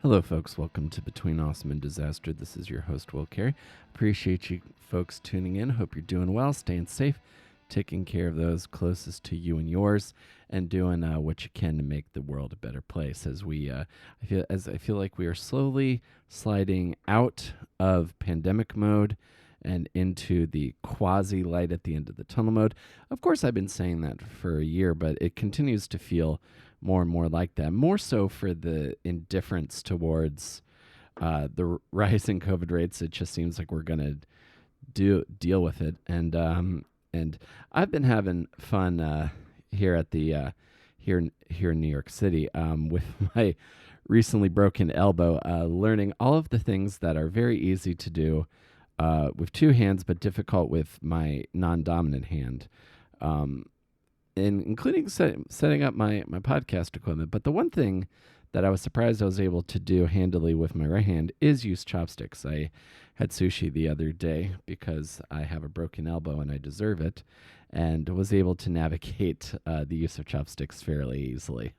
Hello, folks. Welcome to Between Awesome and Disaster. This is your host, Will Carey. Appreciate you folks tuning in. Hope you're doing well, staying safe, taking care of those closest to you and yours, and doing what you can to make the world a better place. As I feel like we are slowly sliding out of pandemic mode and into the quasi light at the end of the tunnel mode. Of course, I've been saying that for a year, but it continues to feel more and more like that, more so for the indifference towards the rising COVID rates. It just seems like we're going to deal with it. And I've been having fun here at the here in New York City with my recently broken elbow, learning all of the things that are very easy to do with two hands, but difficult with my non-dominant hand. And including setting up my podcast equipment. But the one thing that I was surprised I was able to do handily with my right hand is use chopsticks. I had sushi the other day because I have a broken elbow and I deserve it, and was able to navigate the use of chopsticks fairly easily.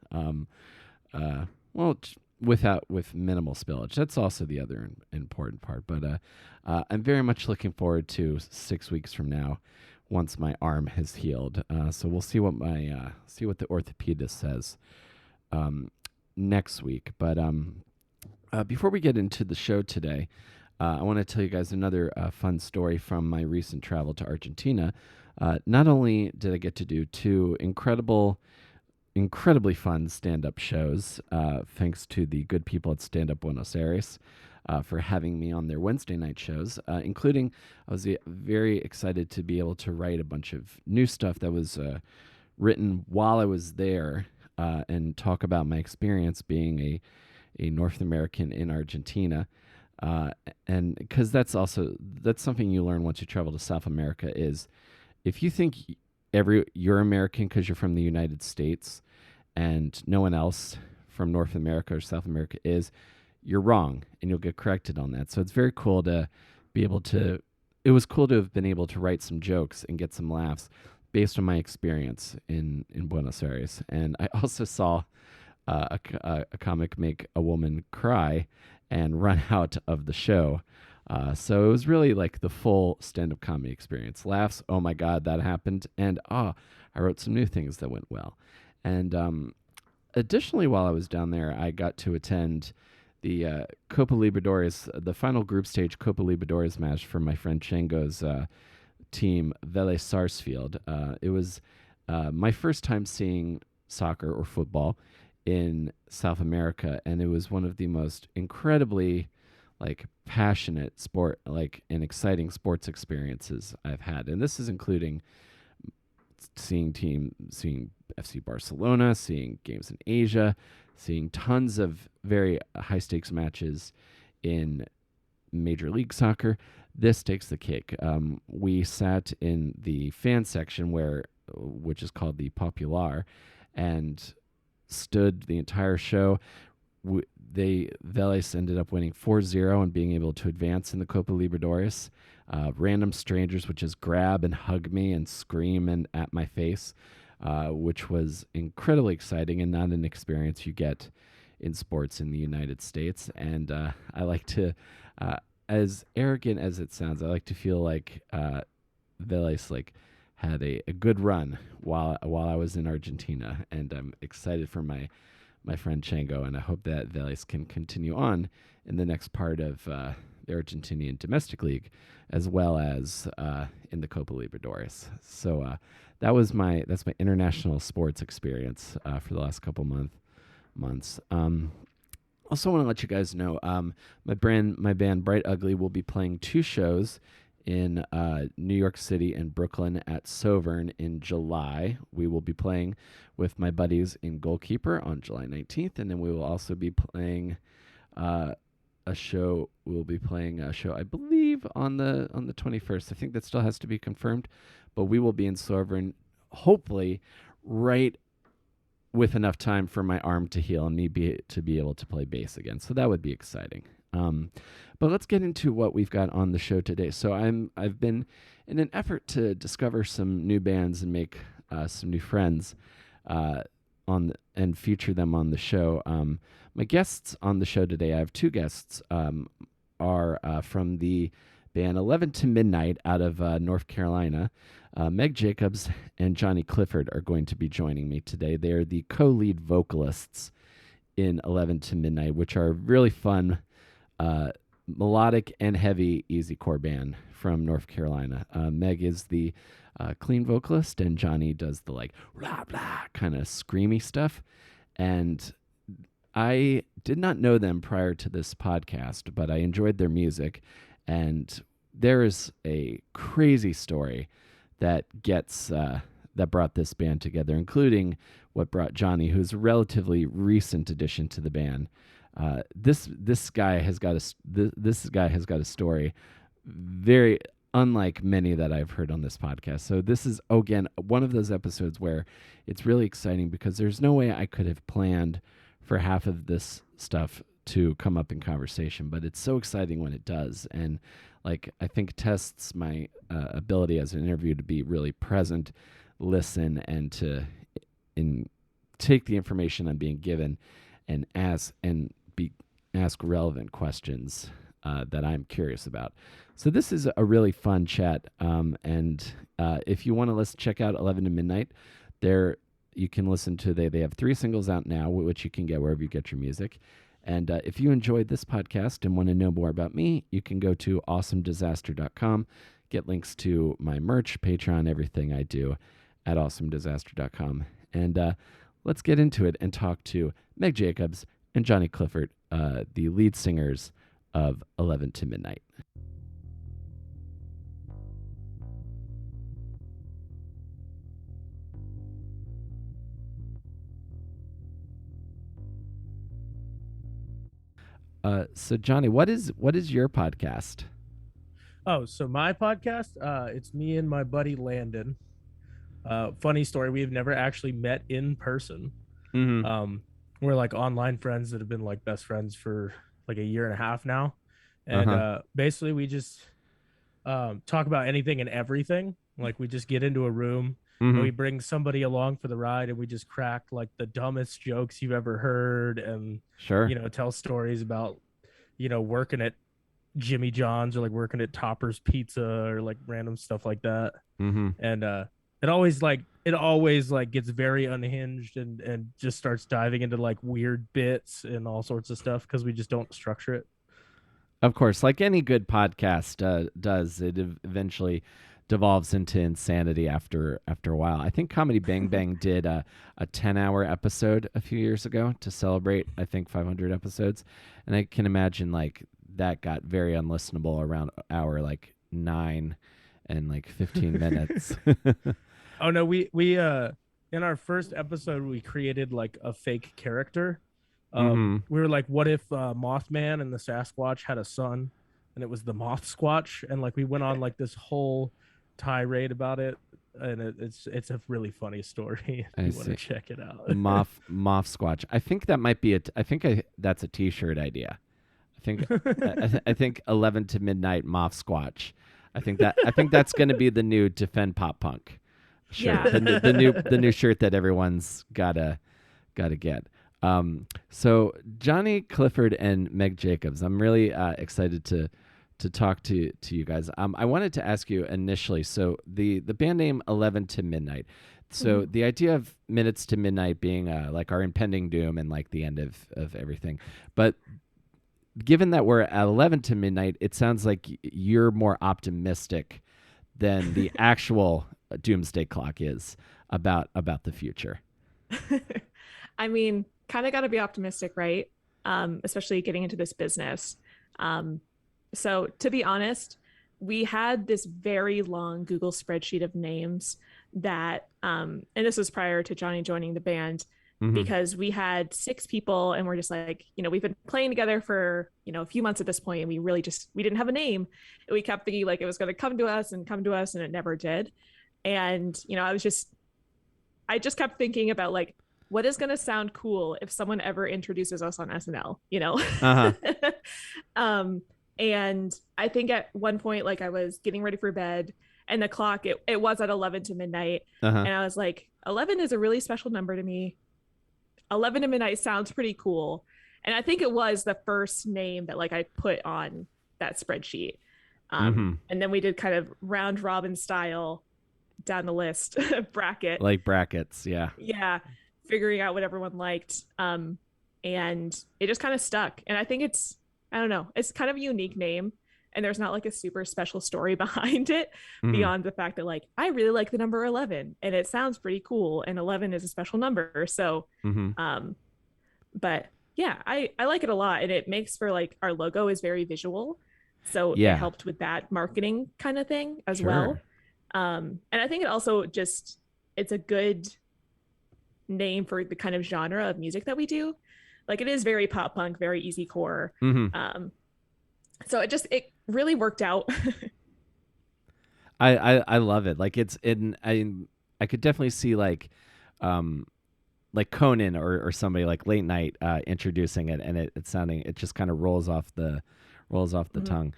With minimal spillage. That's also the other important part. But I'm very much looking forward to 6 weeks from now, once my arm has healed. So we'll see what the orthopedist says next week. But before we get into the show today, I want to tell you guys another fun story from my recent travel to Argentina. Not only did I get to do two incredibly fun stand-up shows, thanks to the good people at Stand Up Buenos Aires, for having me on their Wednesday night shows, including I was very excited to be able to write a bunch of new stuff that was written while I was there, and talk about my experience being a North American in Argentina. And because that's something you learn once you travel to South America, is if you think you're American because you're from the United States and no one else from North America or South America is, you're wrong, and you'll get corrected on that. So it's very cool to be able to, it was cool to have been able to write some jokes and get some laughs based on my experience in Buenos Aires. And I also saw a comic make a woman cry and run out of the show. So it was really like the full stand-up comedy experience. Laughs, oh my God, that happened. And I wrote some new things that went well. And additionally, while I was down there, I got to attend the Copa Libertadores, the final group stage Copa Libertadores match for my friend Chango's team, Vélez Sarsfield. It was my first time seeing soccer or football in South America, and it was one of the most incredibly passionate sport, and exciting sports experiences I've had. And this is including seeing FC Barcelona, seeing games in Asia, seeing tons of very high-stakes matches in Major League Soccer. This takes the cake. We sat in the fan section, which is called the Popular, and stood the entire show. Vélez ended up winning 4-0 and being able to advance in the Copa Libertadores. Random strangers would just grab and hug me and scream at my face, which was incredibly exciting and not an experience you get in sports in the United States. And I like to, as arrogant as it sounds, I like to feel like Vélez had a good run while I was in Argentina, and I'm excited for my friend Chango, and I hope that Vélez can continue on in the next part of the Argentinian domestic league, as well as in the Copa Libertadores. So that's my international sports experience for the last couple months. Also want to let you guys know, my band Bright Ugly will be playing two shows in New York City and Brooklyn at Sovern in July. We will be playing with my buddies in Goalkeeper on July 19th, and then we will also be playing a show. We'll be playing a show, I believe, on the 21st. I think that still has to be confirmed, but we will be in Sovern, hopefully, right with enough time for my arm to heal and me to be able to play bass again. So that would be exciting. But let's get into what we've got on the show today. So I've been in an effort to discover some new bands and make some new friends and feature them on the show. My guests on the show today, I have two guests, are from the band 11 to Midnight out of North Carolina. Megg Jacobs and Jonny Clifford are going to be joining me today. They're the co-lead vocalists in 11 to Midnight, which are really fun, melodic and heavy easycore band from North Carolina. Megg is the clean vocalist, and Jonny does the like blah blah kind of screamy stuff. And I did not know them prior to this podcast, but I enjoyed their music. And there is a crazy story that brought this band together, including what brought Jonny, who's a relatively recent addition to the band. This guy has got a story very unlike many that I've heard on this podcast. So this is, again, one of those episodes where it's really exciting because there's no way I could have planned for half of this stuff to come up in conversation, but it's so exciting when it does. And like, I think tests my ability as an interview to be really present, listen, and to take the information I'm being given and ask relevant questions that I'm curious about. So this is a really fun chat. And if you want to check out 11 to Midnight, you can listen to, they have 3 singles out now, which you can get wherever you get your music. And if you enjoyed this podcast and want to know more about me, you can go to awesomedisaster.com, get links to my merch, Patreon, everything I do at awesomedisaster.com. And let's get into it and talk to Megg Jacobs and Jonny Clifford, the lead singers of 11 to Midnight. So Jonny, what is your podcast? Oh, so my podcast, it's me and my buddy Landon. Funny story, we've never actually met in person. Mm-hmm. We're like online friends that have been like best friends for like a year and a half now. And basically we just talk about anything and everything. Like we just get into a room and we bring somebody along for the ride and we just crack like the dumbest jokes you've ever heard and tell stories about, working at Jimmy John's or like working at Topper's Pizza or like random stuff like that. Mm-hmm. And it always gets very unhinged and just starts diving into like weird bits and all sorts of stuff because we just don't structure it. Of course, like any good podcast does, it eventually devolves into insanity after a while. I think Comedy Bang Bang did a 10-hour episode a few years ago to celebrate, I think, 500 episodes. And I can imagine like that got very unlistenable around hour like 9 and like 15 minutes. Oh no, we in our first episode we created like a fake character. We were like, what if Mothman and the Sasquatch had a son and it was the Moth Squatch? And like we went on like this whole tirade about it, and it's a really funny story. If you want to check it out. Moth Squatch. I think that might be that's a t-shirt idea. I think 11 to Midnight Moth Squatch. I think that's going to be the new Defend Pop Punk shirt. Yeah. the new shirt that everyone's gotta get. So Jonny Clifford and Megg Jacobs, I'm really excited to talk to you guys. I wanted to ask you initially, so the band name 11 to Midnight. So the idea of minutes to midnight being like our impending doom and like the end of everything. But given that we're at 11 to midnight, it sounds like you're more optimistic than the actual doomsday clock is about the future. I mean, kind of got to be optimistic, right? Especially getting into this business. So to be honest, we had this very long Google spreadsheet of names that, and this was prior to Jonny joining the band, because we had 6 people and we're just like, we've been playing together for, a few months at this point, and we didn't have a name. And we kept thinking like it was going to come to us, and it never did. And, I just kept thinking about like, what is going to sound cool if someone ever introduces us on SNL, And I think at one point, like I was getting ready for bed and the clock, it was at 11 to midnight. And I was like, 11 is a really special number to me. 11 to midnight sounds pretty cool. And I think it was the first name that like I put on that spreadsheet. And then we did kind of round robin style down the list bracket. Like brackets, yeah. Yeah. Figuring out what everyone liked. And it just kind of stuck. And I think I don't know, it's kind of a unique name. And there's not like a super special story behind it beyond the fact that like I really like the number 11 and it sounds pretty cool. And 11 is a special number. So, but yeah, I like it a lot. And it makes for like our logo is very visual. So it helped with that marketing kind of thing as well. And I think it also just, it's a good name for the kind of genre of music that we do. Like it is very pop punk, very easy core. So it really worked out. I love it. Like I could definitely see like Conan or somebody like late night introducing it, and it just kind of rolls off the tongue.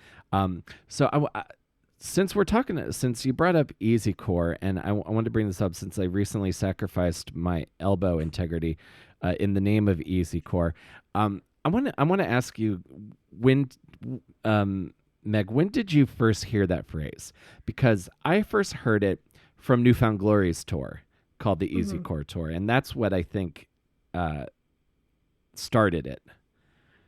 So since you brought up easy core, and I wanted to bring this up since I recently sacrificed my elbow integrity in the name of easy core. I want to ask you when, Meg, when did you first hear that phrase? Because I first heard it from Newfound Glory's tour called the Easy Core Tour, and that's what I think started it.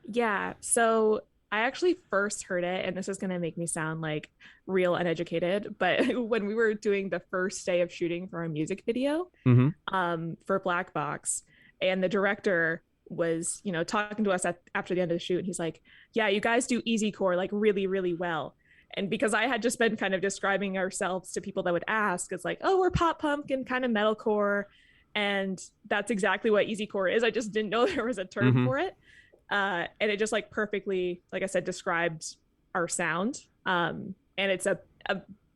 Yeah, so I actually first heard it, and this is going to make me sound like real uneducated, but when we were doing the first day of shooting for a music video for Black Box, and the director was, talking to us after the end of the shoot, and he's like, yeah, you guys do easy core like really, really well. And because I had just been kind of describing ourselves to people that would ask, it's like, oh, we're pop punk and kind of metalcore. And that's exactly what easy core is. I just didn't know there was a term for it. And it just like perfectly, like I said, described our sound. And it's a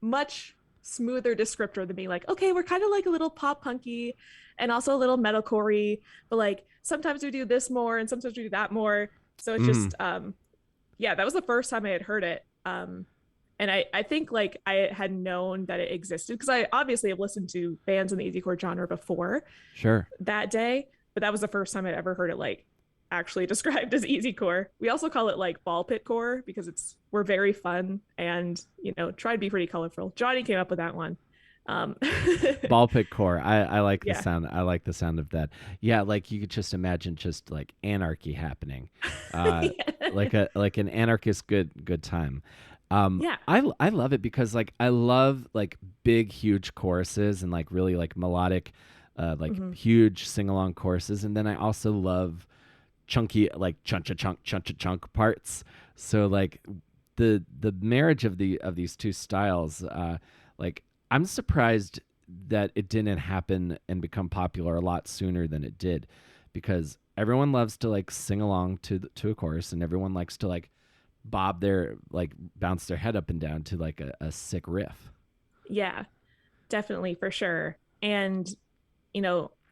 much smoother descriptor than being like, okay, we're kind of like a little pop punky and also a little metalcore-y, but like sometimes we do this more and sometimes we do that more. So it's just, that was the first time I had heard it. And I think like I had known that it existed because I obviously have listened to bands in the easy core genre before that day, but that was the first time I'd ever heard it like actually described as easy core. We also call it like ball pit core because we're very fun and try to be pretty colorful. Jonny came up with that one. Ball pit core. I like the sound. I like the sound of that. Yeah, like you could just imagine just like anarchy happening, like an anarchist good time. I love it because like I love like big huge choruses and like really like melodic, huge sing along choruses, and then I also love chunky like chunk parts. So like the marriage of these two styles, like I'm surprised that it didn't happen and become popular a lot sooner than it did, because everyone loves to like sing along to a chorus, and everyone likes to like bounce their head up and down to like a sick riff. Yeah, definitely, for sure. And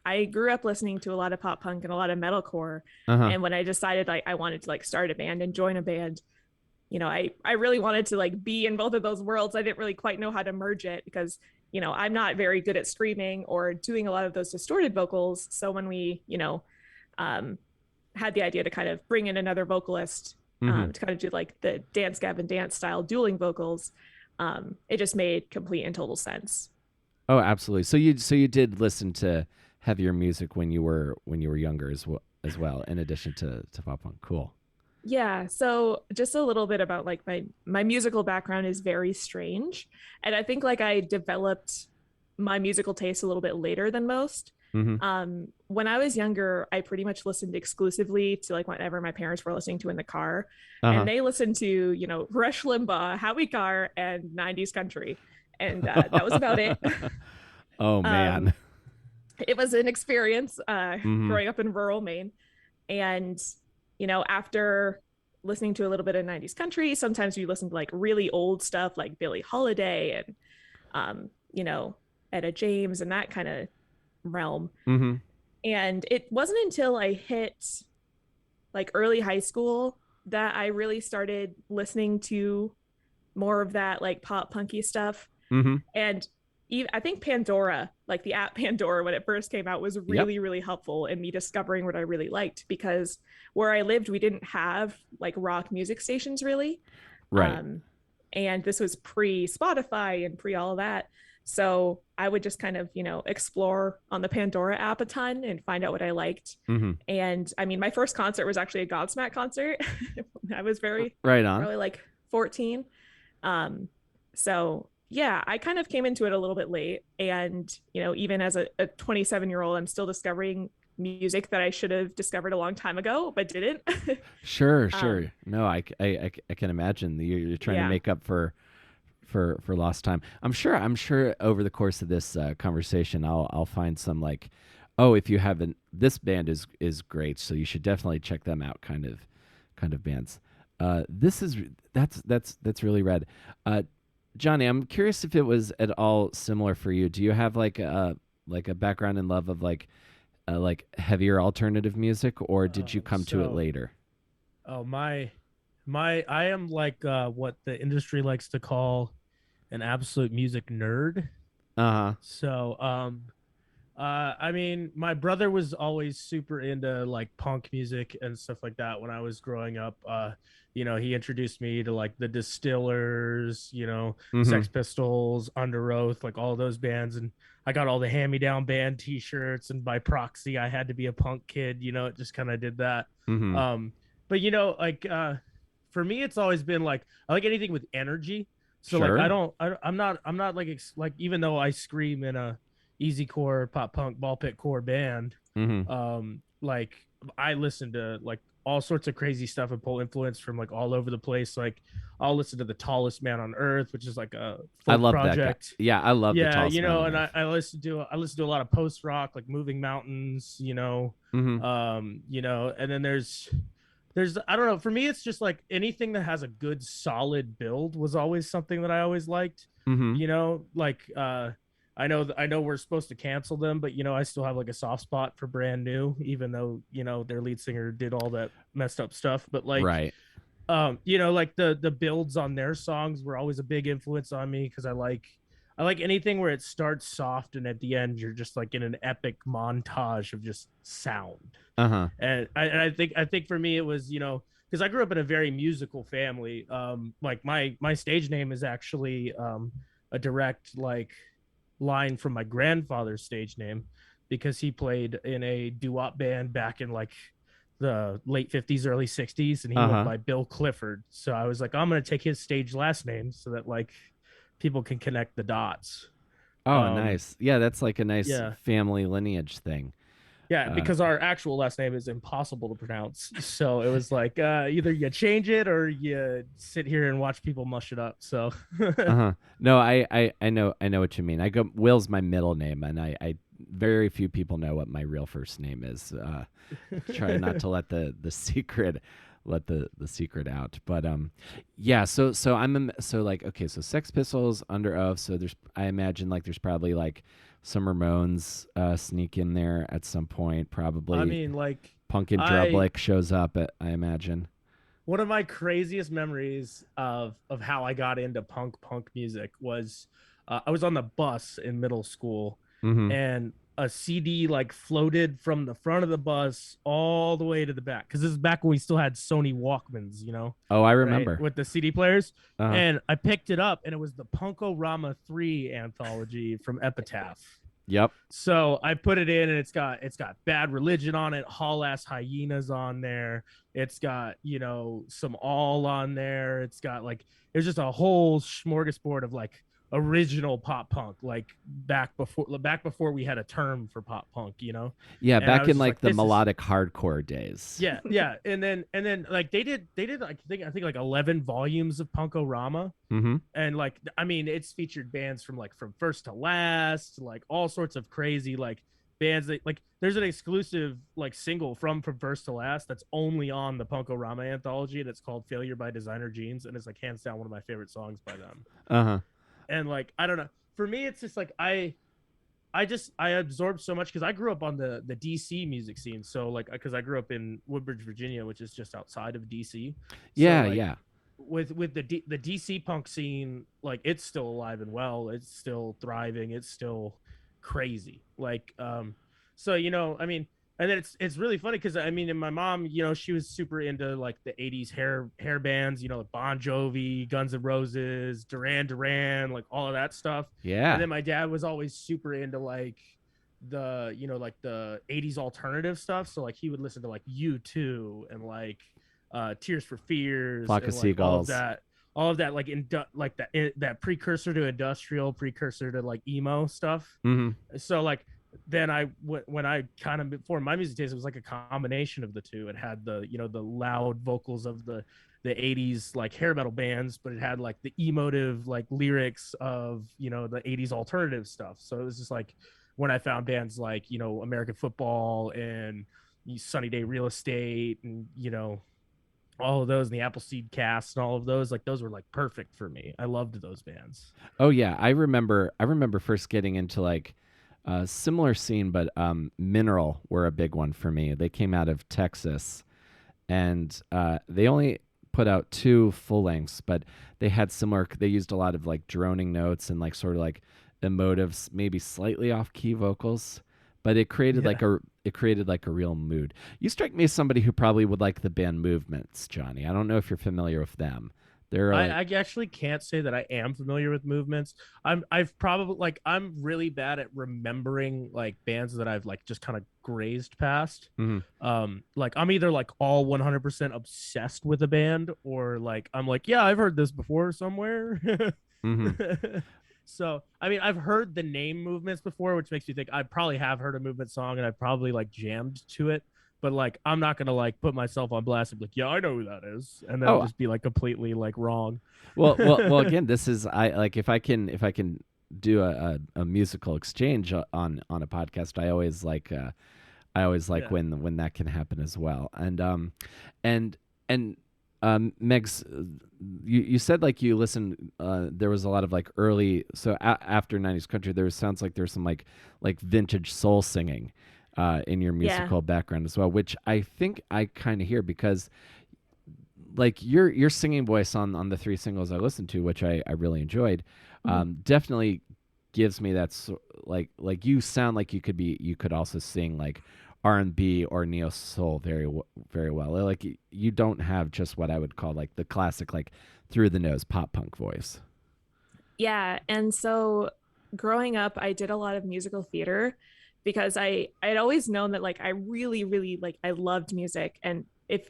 I grew up listening to a lot of pop punk and a lot of metalcore, and when I decided like I wanted to like start a band and join a band, I really wanted to like be in both of those worlds. I didn't really quite know how to merge it because I'm not very good at screaming or doing a lot of those distorted vocals. So when we had the idea to kind of bring in another vocalist to kind of do like the Dance Gavin Dance style dueling vocals, it just made complete and total sense. Oh, absolutely. So you did listen to heavier music when you were younger as well, in addition to pop punk. Cool. Yeah, so just a little bit about like my musical background is very strange, and I think like I developed my musical taste a little bit later than most. When I was younger, I pretty much listened exclusively to like whatever my parents were listening to in the car, and they listened to Rush Limbaugh, Howie Carr, and 90s country, and that was about it. Oh man, it was an experience growing up in rural Maine, and after listening to a little bit of 90s country, sometimes we listen to like really old stuff like Billie Holiday and Etta James and that kind of realm. And it wasn't until I hit like early high school that I really started listening to more of that like pop punky stuff. And I think Pandora, like the app Pandora, when it first came out, was Yep. really, really helpful in me discovering what I really liked, because where I lived, we didn't have like rock music stations really. Right. Um, and this was pre Spotify and pre all of that. So I would just kind of, explore on the Pandora app a ton and find out what I liked. Mm-hmm. And I mean, my first concert was actually a Godsmack concert. I was right on. probably like 14. So yeah, I kind of came into it a little bit late. And, even as a 27-year-old, I'm still discovering music that I should have discovered a long time ago, but didn't. Sure. No, I can imagine you're trying to make up for lost time. I'm sure over the course of this conversation, I'll find some like, oh, if you haven't, this band is great, so you should definitely check them out. Kind of bands. That's really rad. Jonny, I'm curious if it was at all similar for you. Do you have like a background in love of like heavier alternative music, or did you come to it later? Oh, I am like what the industry likes to call an absolute music nerd. So I mean, my brother was always super into like punk music and stuff like that when I was growing up. He introduced me to like the Distillers, Sex Pistols, Under Oath, like all those bands. And I got all the hand-me-down band t-shirts, and by proxy, I had to be a punk kid. It just kind of did that. But like for me, it's always been like I like anything with energy. So sure. like I'm not like even though I scream in a easy core pop punk ball pit core band, like I listen to like all sorts of crazy stuff and pull influence from like all over the place. Like I'll listen to The Tallest Man on Earth, which is like a folk I love project. That guy. Yeah, I love The Tallest Man on Earth. I listen to a lot of post rock, like Moving Mountains, and then there's I don't know, for me it's just like anything that has a good solid build was always something that I always liked. Like I know we're supposed to cancel them, but I still have like a soft spot for Brand New, even though their lead singer did all that messed up stuff. But like, right, like the builds on their songs were always a big influence on me, because I like anything where it starts soft and at the end you're just like in an epic montage of just sound. And I think for me it was because I grew up in a very musical family. Like my stage name is actually a direct like line from my grandfather's stage name, because he played in a doo-wop band back in like the late 50s, early 60s, and he went by Bill Clifford. So I was like, I'm gonna take his stage last name so that like people can connect the dots. Oh, nice. Yeah, that's like a nice family lineage thing. Yeah, because our actual last name is impossible to pronounce. So it was like either you change it or you sit here and watch people mush it up. So no, I know what you mean. Will's my middle name, and I very few people know what my real first name is. Try not to let the secret out. But yeah, so like, okay, so Sex Pistols, Under Oath, so I imagine like there's probably like some Ramones sneak in there at some point, probably. I mean, like Punkin Drublick shows up I imagine. One of my craziest memories of how I got into punk music was I was on the bus in middle school, and a CD like floated from the front of the bus all the way to the back, because this is back when we still had Sony Walkmans, Oh, I remember. Right? With the CD players. And I picked it up, and it was the Punk-O-Rama 3 anthology from Epitaph. Yep. So I put it in, and it's got Bad Religion on it, Haul Ass Hyenas on there. It's got, some All on there. It's got like, there's just a whole smorgasbord of like original pop punk, like back before we had a term for pop punk, Yeah, and back in like the melodic hardcore days. Yeah. And then like they did like I think like 11 volumes of Punk-O-Rama. And like, I mean, it's featured bands from first to last, like all sorts of crazy like bands that like, there's an exclusive like single from first to last that's only on the Punk-O-Rama anthology, and it's called Failure by Designer Jeans, and it's like hands down one of my favorite songs by them. And like, I don't know, for me it's just like I absorbed so much, because I grew up on the DC music scene. So like, because I grew up in Woodbridge, Virginia, which is just outside of DC. So, yeah. like, yeah. with the DC punk scene, like it's still alive and well, it's still thriving, it's still crazy. Like so I mean, and then it's really funny because I mean, and my mom, she was super into like the 80s hair bands, like Bon Jovi, Guns N' Roses, Duran Duran, like all of that stuff. Yeah. And then my dad was always super into like the like the 80s alternative stuff, so like he would listen to like U2 and like Tears for Fears, Flock and of like Seagulls, all of that like like that precursor to industrial, precursor to like emo stuff. Mm-hmm. So like then when I kind of formed my music taste, it was like a combination of the two. It had the the loud vocals of the 80s like hair metal bands, but it had like the emotive like lyrics of the 80s alternative stuff. So it was just like when I found bands like American Football and Sunny Day Real Estate and all of those, and the Appleseed Cast and all of those, like those were like perfect for me. I loved those bands. Oh yeah, I remember first getting into like a similar scene, but Mineral were a big one for me. They came out of Texas, and they only put out 2 full lengths, but they had similar. They used a lot of like droning notes and like sort of like emotive, maybe slightly off key vocals, but it created like a real mood. You strike me as somebody who probably would like the band Movements, Jonny. I don't know if you're familiar with them. I actually can't say that I am familiar with Movements. I've probably like I'm really bad at remembering like bands that I've like just kind of grazed past. Mm-hmm. Like I'm either like all 100% obsessed with a band, or like I'm like, yeah, I've heard this before somewhere. Mm-hmm. So I mean, I've heard the name Movements before, which makes me think I probably have heard a Movement song and I probably like jammed to it. But like I'm not gonna like put myself on blast and be like, yeah, I know who that is, and then just be like completely like wrong. Well, again, this is I like if I can do a musical exchange on a podcast, I always like when that can happen as well. And Meggs, you said like you listened. There was a lot of like early, so after 90s country, sounds like there's some like vintage soul singing in your musical background as well, which I think I kind of hear because like your singing voice on the 3 singles I listened to, which I really enjoyed, definitely gives me that like you sound like you could also sing like R&B or neo soul very well. Like you don't have just what I would call like the classic like through the nose pop punk voice. Yeah, and so growing up, I did a lot of musical theater because I'd always known that like I really like I loved music, and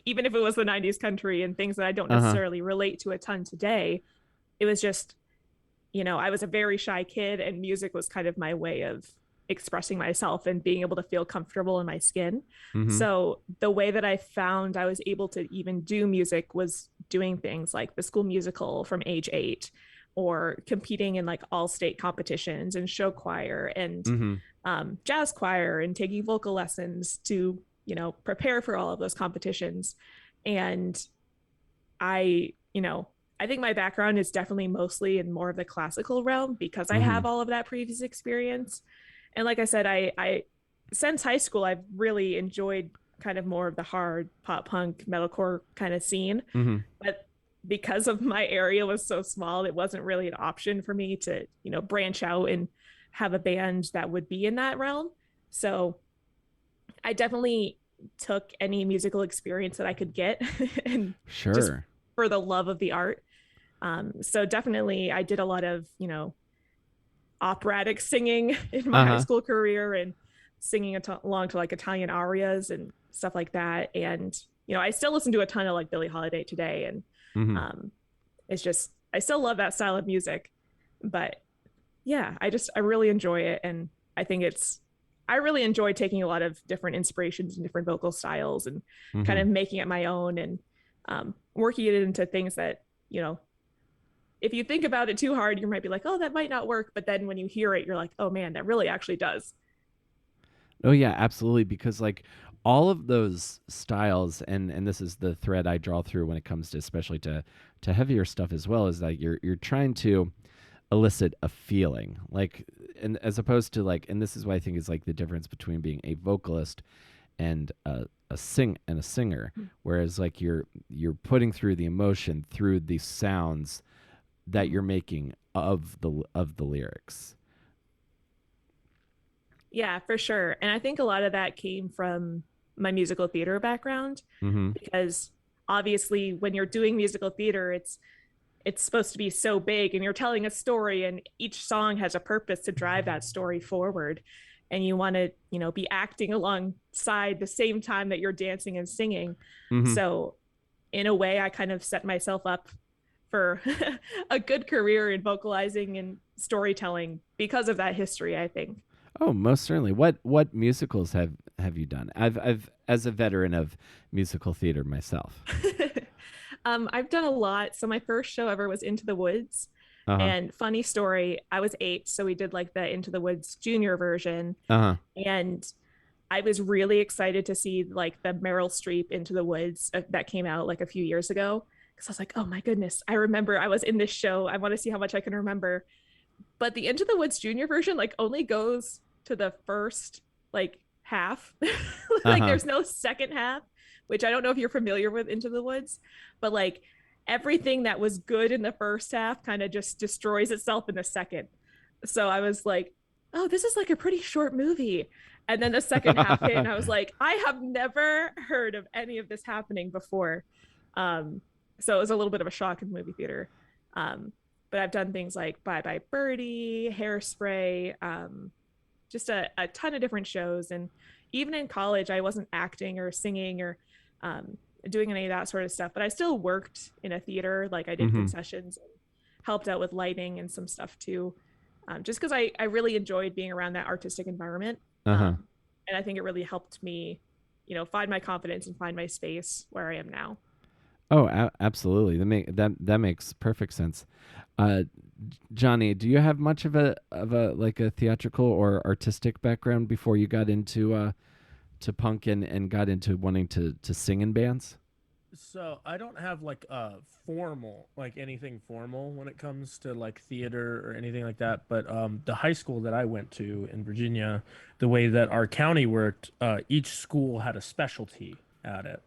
even if it was the 90s country and things that I don't necessarily relate to a ton today, it was just I was a very shy kid, and music was kind of my way of expressing myself and being able to feel comfortable in my skin. Mm-hmm. So the way that I found I was able to even do music was doing things like the School Musical from age 8, or competing in like all state competitions and show choir and jazz choir, and taking vocal lessons to prepare for all of those competitions. And I think my background is definitely mostly in more of the classical realm because I have all of that previous experience. And like I said, I since high school, I've really enjoyed kind of more of the hard pop punk metalcore kind of scene. But because of my area was so small, it wasn't really an option for me to, branch out and have a band that would be in that realm. So I definitely took any musical experience that I could get and just for the love of the art. So definitely I did a lot of, operatic singing in my high school career, and singing along to like Italian arias and stuff like that. And, I still listen to a ton of like Billie Holiday today. And it's just, I still love that style of music, but yeah, I really enjoy it. And I think I really enjoy taking a lot of different inspirations and different vocal styles and kind of making it my own, and working it into things that, if you think about it too hard, you might be like, oh, that might not work. But then when you hear it, you're like, oh man, that really actually does. Oh yeah, absolutely. Because like all of those styles, and this is the thread I draw through when it comes to, especially to heavier stuff as well, is that you're trying to elicit a feeling, like, and as opposed to like, and this is what I think is like the difference between being a vocalist and a singer, whereas like you're putting through the emotion through the sounds that you're making of the lyrics. Yeah, for sure. And I think a lot of that came from my musical theater background, Mm-hmm. because obviously when you're doing musical theater, it's supposed to be so big and you're telling a story, and each song has a purpose to drive that story forward, and you want to, be acting alongside the same time that you're dancing and singing. Mm-hmm. So in a way, I kind of set myself up for a good career in vocalizing and storytelling because of that history, I think. Oh, most certainly. What musicals have you done? I've as a veteran of musical theater myself. I've done a lot. So my first show ever was Into the Woods. Uh-huh. And funny story, I was 8, so we did like the Into the Woods junior version. Uh-huh. And I was really excited to see like the Meryl Streep Into the Woods that came out like a few years ago. Because I was like, oh my goodness, I remember I was in this show. I want to see how much I can remember. But the Into the Woods junior version like only goes to the first like half. Like there's no second half, which I don't know if you're familiar with Into the Woods, but like everything that was good in the first half kind of just destroys itself in the second. So I was like, oh, this is like a pretty short movie. And then the second half hit, and I was like, I have never heard of any of this happening before. So it was a little bit of a shock in movie theater. But I've done things like Bye Bye Birdie, Hairspray, just a ton of different shows. And even in college, I wasn't acting or singing or doing any of that sort of stuff, but I still worked in a theater. Like I did concessions and helped out with lighting and some stuff too. Just because I really enjoyed being around that artistic environment. And I think it really helped me, find my confidence and find my space where I am now. Oh, absolutely. That makes perfect sense. Jonny, do you have much of a like a theatrical or artistic background before you got into to punk and got into wanting to sing in bands? So I don't have like formal, like anything formal when it comes to like theater or anything like that. But the high school that I went to in Virginia, the way that our county worked, each school had a specialty at it.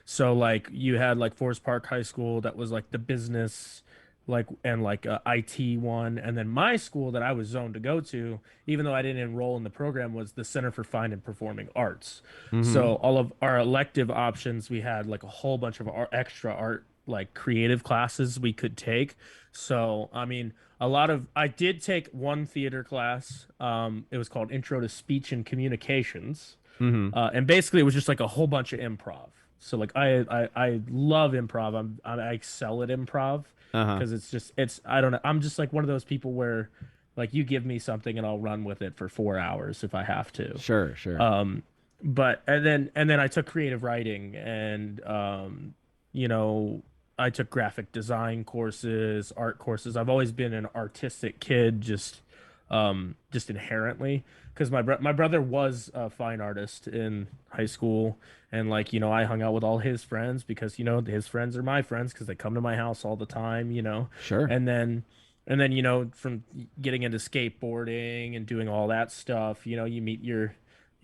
So like you had like Forest Park High School that was like the business, like, and like IT one, and then my school that I was zoned to go to, even though I didn't enroll in the program, was the Center for Fine and Performing Arts. So all of our elective options, we had like a whole bunch of extra art, like creative classes we could take. So I mean, I did take one theater class. It was called Intro to Speech and Communications. And basically it was just like a whole bunch of improv. So like I love improv. I excel at improv because I don't know. I'm just like one of those people where like you give me something and I'll run with it for 4 hours if I have to. Sure. But and then I took creative writing and I took graphic design courses, art courses. I've always been an artistic kid, just inherently, because my brother was a fine artist in high school, and like I hung out with all his friends because his friends are my friends because they come to my house all the time. Sure. And then from getting into skateboarding and doing all that stuff, you meet your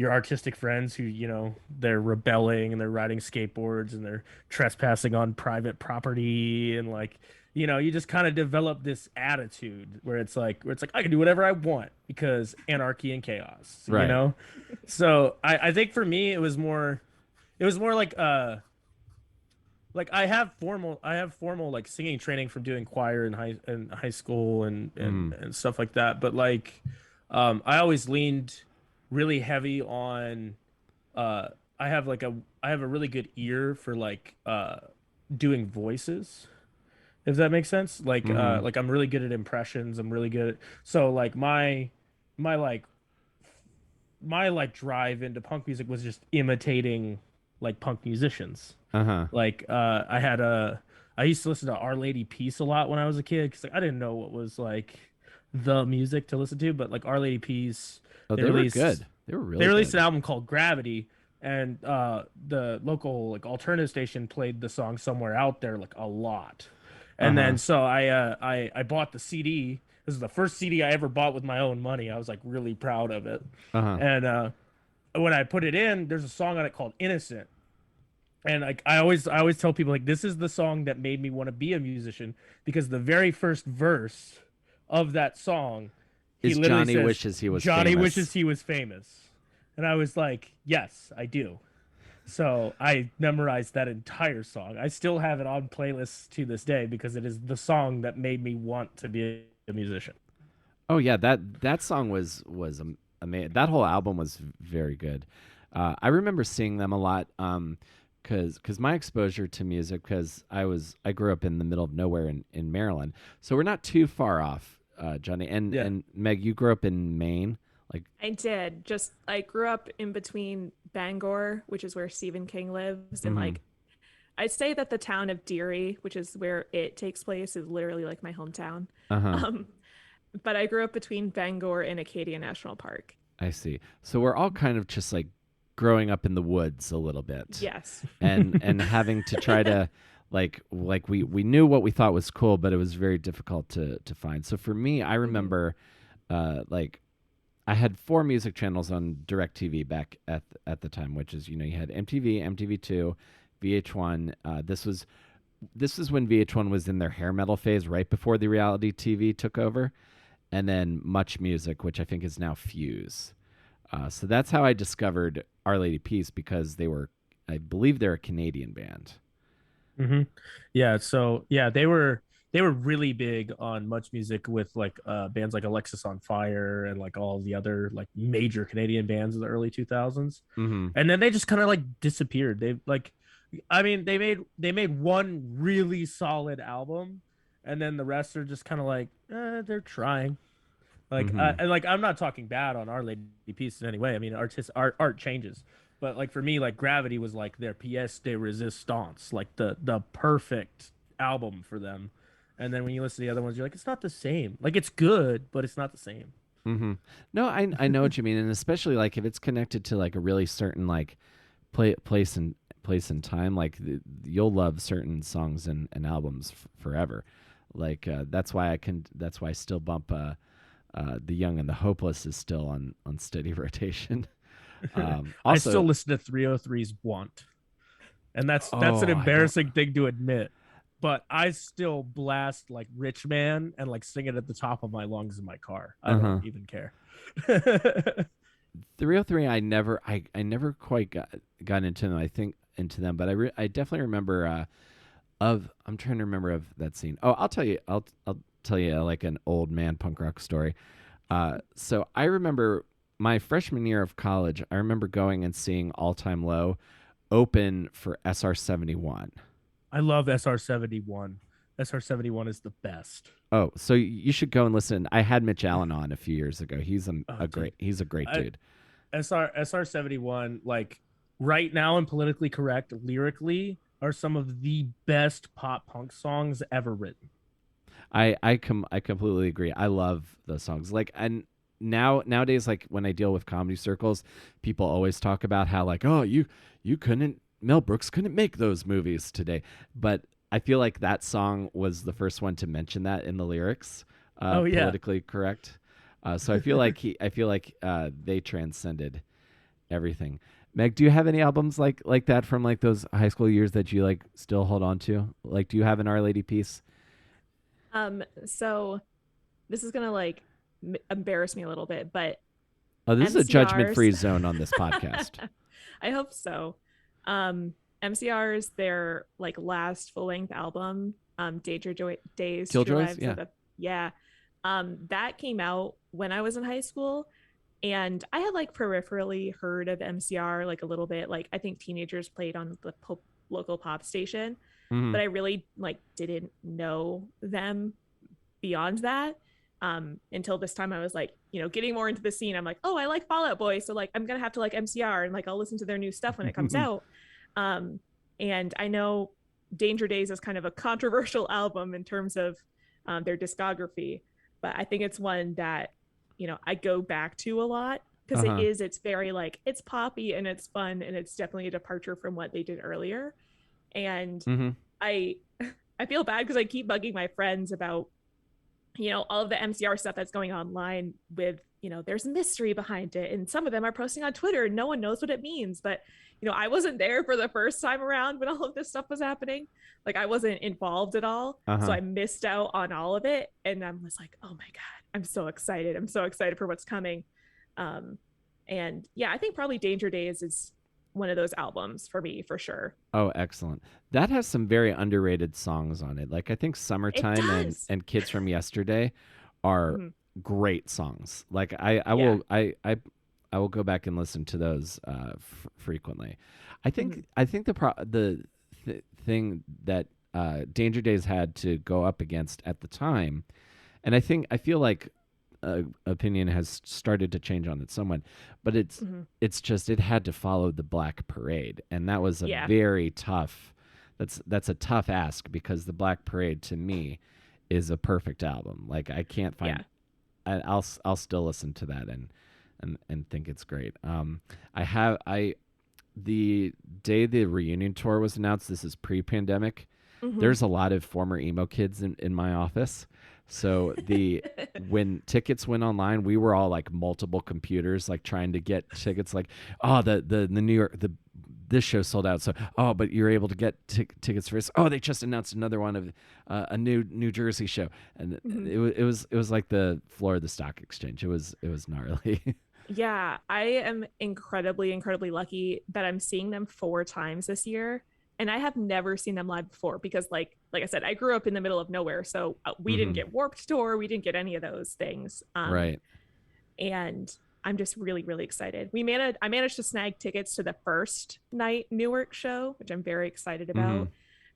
artistic friends who they're rebelling and they're riding skateboards and they're trespassing on private property, and like you just kind of develop this attitude where it's like I can do whatever I want because anarchy and chaos, right. So I think for me it was more like I have formal like singing training from doing choir in high school and stuff like that, but like I always leaned really heavy on I have a really good ear for like doing voices, if that makes sense. Like like I'm really good at impressions. I'm really good at, so like my drive into punk music was just imitating like punk musicians. Like I used to listen to Our Lady Peace a lot when I was a kid because like, I didn't know what was like the music to listen to, but like Our Lady Peace, they were good. They released good. an album called Gravity, and the local like alternative station played the song Somewhere Out There like a lot. And then so I bought the CD. This is the first CD I ever bought with my own money. I was like really proud of it. when I put it in, there's a song on it called Innocent. And like I always tell people like this is the song that made me want to be a musician, because the very first verse of that song, he Is literally Jonny says, wishes he was Jonny famous. wishes he was famous. And I was like, yes, I do. So I memorized that entire song. I still have it on playlists to this day because it is the song that made me want to be a musician. Oh yeah, that song was amazing. That whole album was very good. I remember seeing them a lot because my exposure to music, because I grew up in the middle of nowhere in Maryland, so we're not too far off, Jonny. And Meg, you grew up in Maine, like I did. Just I grew up in between Bangor, which is where Stephen King lives, and like I'd say that the town of Deary, which is where it takes place, is literally like my hometown. But I grew up between Bangor and Acadia National Park. I see. So we're all kind of just like growing up in the woods a little bit. Yes. And having to try to like we knew what we thought was cool, but it was very difficult to find. So for me, I remember like I had 4 music channels on DirecTV back at the time, which is, you had MTV, MTV2, VH1. This was when VH1 was in their hair metal phase, right before the reality TV took over. And then Much Music, which I think is now Fuse. So that's how I discovered Our Lady Peace, because I believe they're a Canadian band. Yeah. So yeah, they were really big on Much Music with like bands like Alexis on Fire and like all the other like major Canadian bands in the early 2000s. And then they just kind of like disappeared. They made one really solid album, and then the rest are just kind of like they're trying. Like and like I'm not talking bad on Our Lady Peace in any way. I mean, art changes, but like for me, like Gravity was like their pièce de résistance, like the perfect album for them. And then when you listen to the other ones, you're like, it's not the same. Like it's good, but it's not the same. No, I know what you mean, and especially like if it's connected to like a really certain like place and time, like you'll love certain songs and albums forever. Like that's why I still bump The Young and the Hopeless is still on steady rotation. Also, I still listen to 303's Want, and that's an embarrassing thing to admit, but I still blast like Rich Man and like sing it at the top of my lungs in my car. I don't even care. 303, I never quite got into them, but I definitely remember I'm trying to remember of that scene. Oh, I'll tell you like an old man punk rock story. So I remember my freshman year of college, I remember going and seeing All Time Low open for SR-71. I love SR-71. SR-71 is the best. Oh, so you should go and listen. I had Mitch Allen on a few years ago. He's a great dude. SR-71, like right now and politically correct lyrically, are some of the best pop punk songs ever written. I completely agree. I love those songs. Like, and nowadays, like when I deal with comedy circles, people always talk about how like, oh, Mel Brooks couldn't make those movies today. But I feel like that song was the first one to mention that in the lyrics. Politically correct. So I feel like they transcended everything. Meg, do you have any albums like that from like those high school years that you like still hold on to? Like, do you have an Our Lady piece? So this is gonna like embarrass me a little bit, but this is a judgment-free zone on this podcast. I hope so. MCR's their like last full-length album, Days, Killjoys, yeah. That came out when I was in high school. And I had like peripherally heard of MCR like a little bit. Like I think Teenagers played on the local pop station, but I really like didn't know them beyond that until this time. I was like, getting more into the scene. I'm like, oh, I like Fall Out Boy, so like I'm gonna have to like MCR and like I'll listen to their new stuff when it comes out. And I know Danger Days is kind of a controversial album in terms of their discography, but I think it's one that I go back to a lot because it's very like it's poppy and it's fun and it's definitely a departure from what they did earlier. And I feel bad because I keep bugging my friends about all of the MCR stuff that's going online with there's mystery behind it. And some of them are posting on Twitter and no one knows what it means. But, I wasn't there for the first time around when all of this stuff was happening. Like I wasn't involved at all. So I missed out on all of it. And I was like, oh my God, I'm so excited. I'm so excited for what's coming. And yeah, I think probably Danger Days is one of those albums for me for sure. Oh, excellent. That has some very underrated songs on it. Like I think Summertime and Kids from Yesterday are great songs. Like I will go back and listen to those frequently. I think the thing that Danger Days had to go up against at the time, and I feel like opinion has started to change on it somewhat, but it's just it had to follow the Black Parade, and that was a very tough. That's a tough ask because the Black Parade to me is a perfect album. Like I can't find. I'll still listen to that and think it's great. The day the reunion tour was announced, this is pre-pandemic. There's a lot of former emo kids in my office. So when tickets went online, we were all like multiple computers, like trying to get tickets. Like, oh, the New York this show sold out. So but you're able to get tickets for this. Oh, they just announced another one of a New Jersey show, and it was like the floor of the stock exchange. It was gnarly. Yeah, I am incredibly lucky that I'm seeing them 4 times this year. And I have never seen them live before because like I said, I grew up in the middle of nowhere. So we didn't get Warped Tour. We didn't get any of those things. Right. And I'm just really, really excited. I managed to snag tickets to the first night Newark show, which I'm very excited about.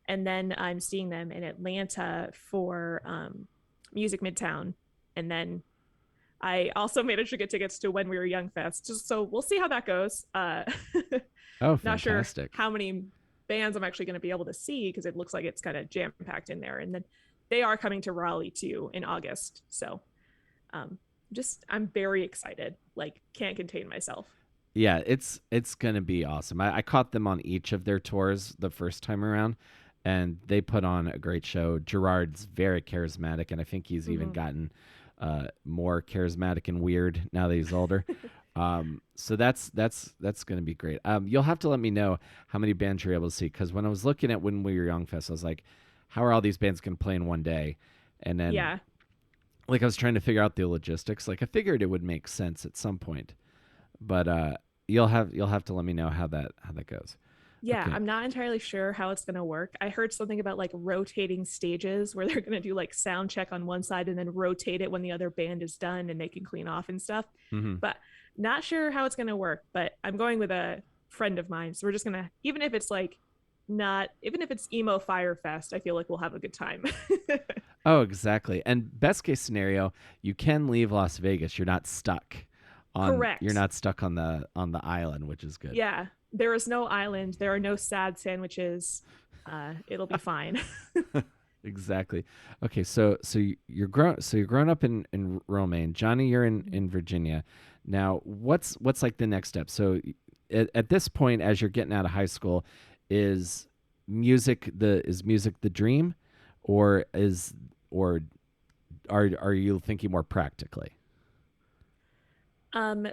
And then I'm seeing them in Atlanta for Music Midtown. And then I also managed to get tickets to When We Were Young Fest. So we'll see how that goes. Oh, fantastic. Not sure how many bands I'm actually going to be able to see because it looks like it's kind of jam-packed in there. And then they are coming to Raleigh too in August. So I'm very excited. Like can't contain myself. Yeah, it's going to be awesome. I caught them on each of their tours the first time around, and they put on a great show. Gerard's very charismatic, and I think he's even gotten more charismatic and weird now that he's older. So that's going to be great. You'll have to let me know how many bands you're able to see, because when I was looking at When We Were Young Fest, I was like, how are all these bands going to play in one day? And then like I was trying to figure out the logistics. Like I figured it would make sense at some point, but you'll have to let me know how that goes. Yeah, okay. I'm not entirely sure how it's going to work. I heard something about like rotating stages where they're going to do like sound check on one side and then rotate it when the other band is done and they can clean off and stuff. But not sure how it's going to work, but I'm going with a friend of mine. So we're just going to, even if it's emo Fire Fest, I feel like we'll have a good time. Oh, exactly. And best case scenario, you can leave Las Vegas. You're not stuck Correct. You're not stuck on the island, which is good. Yeah. There is no island. There are no sad sandwiches. It'll be fine. Exactly. Okay, so you're grown up in Maine. Jonny, you're in Virginia. Now, what's like the next step? So at this point, as you're getting out of high school, is music the dream, or are you thinking more practically?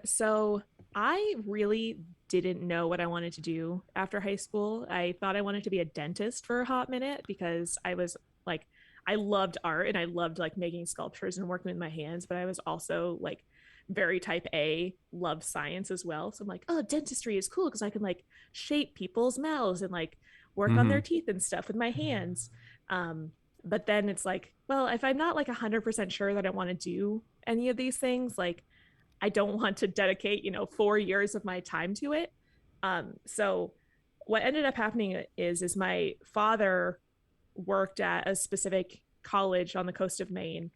So I really didn't know what I wanted to do after high school. I thought I wanted to be a dentist for a hot minute because I was like, I loved art and I loved like making sculptures and working with my hands, but I was also like very type A, loved science as well. So I'm like, oh, dentistry is cool because I can like shape people's mouths and like work on their teeth and stuff with my hands. But then it's like, well, if I'm not like 100% sure that I want to do any of these things, like I don't want to dedicate, 4 years of my time to it. So what ended up happening is my father worked at a specific college on the coast of Maine.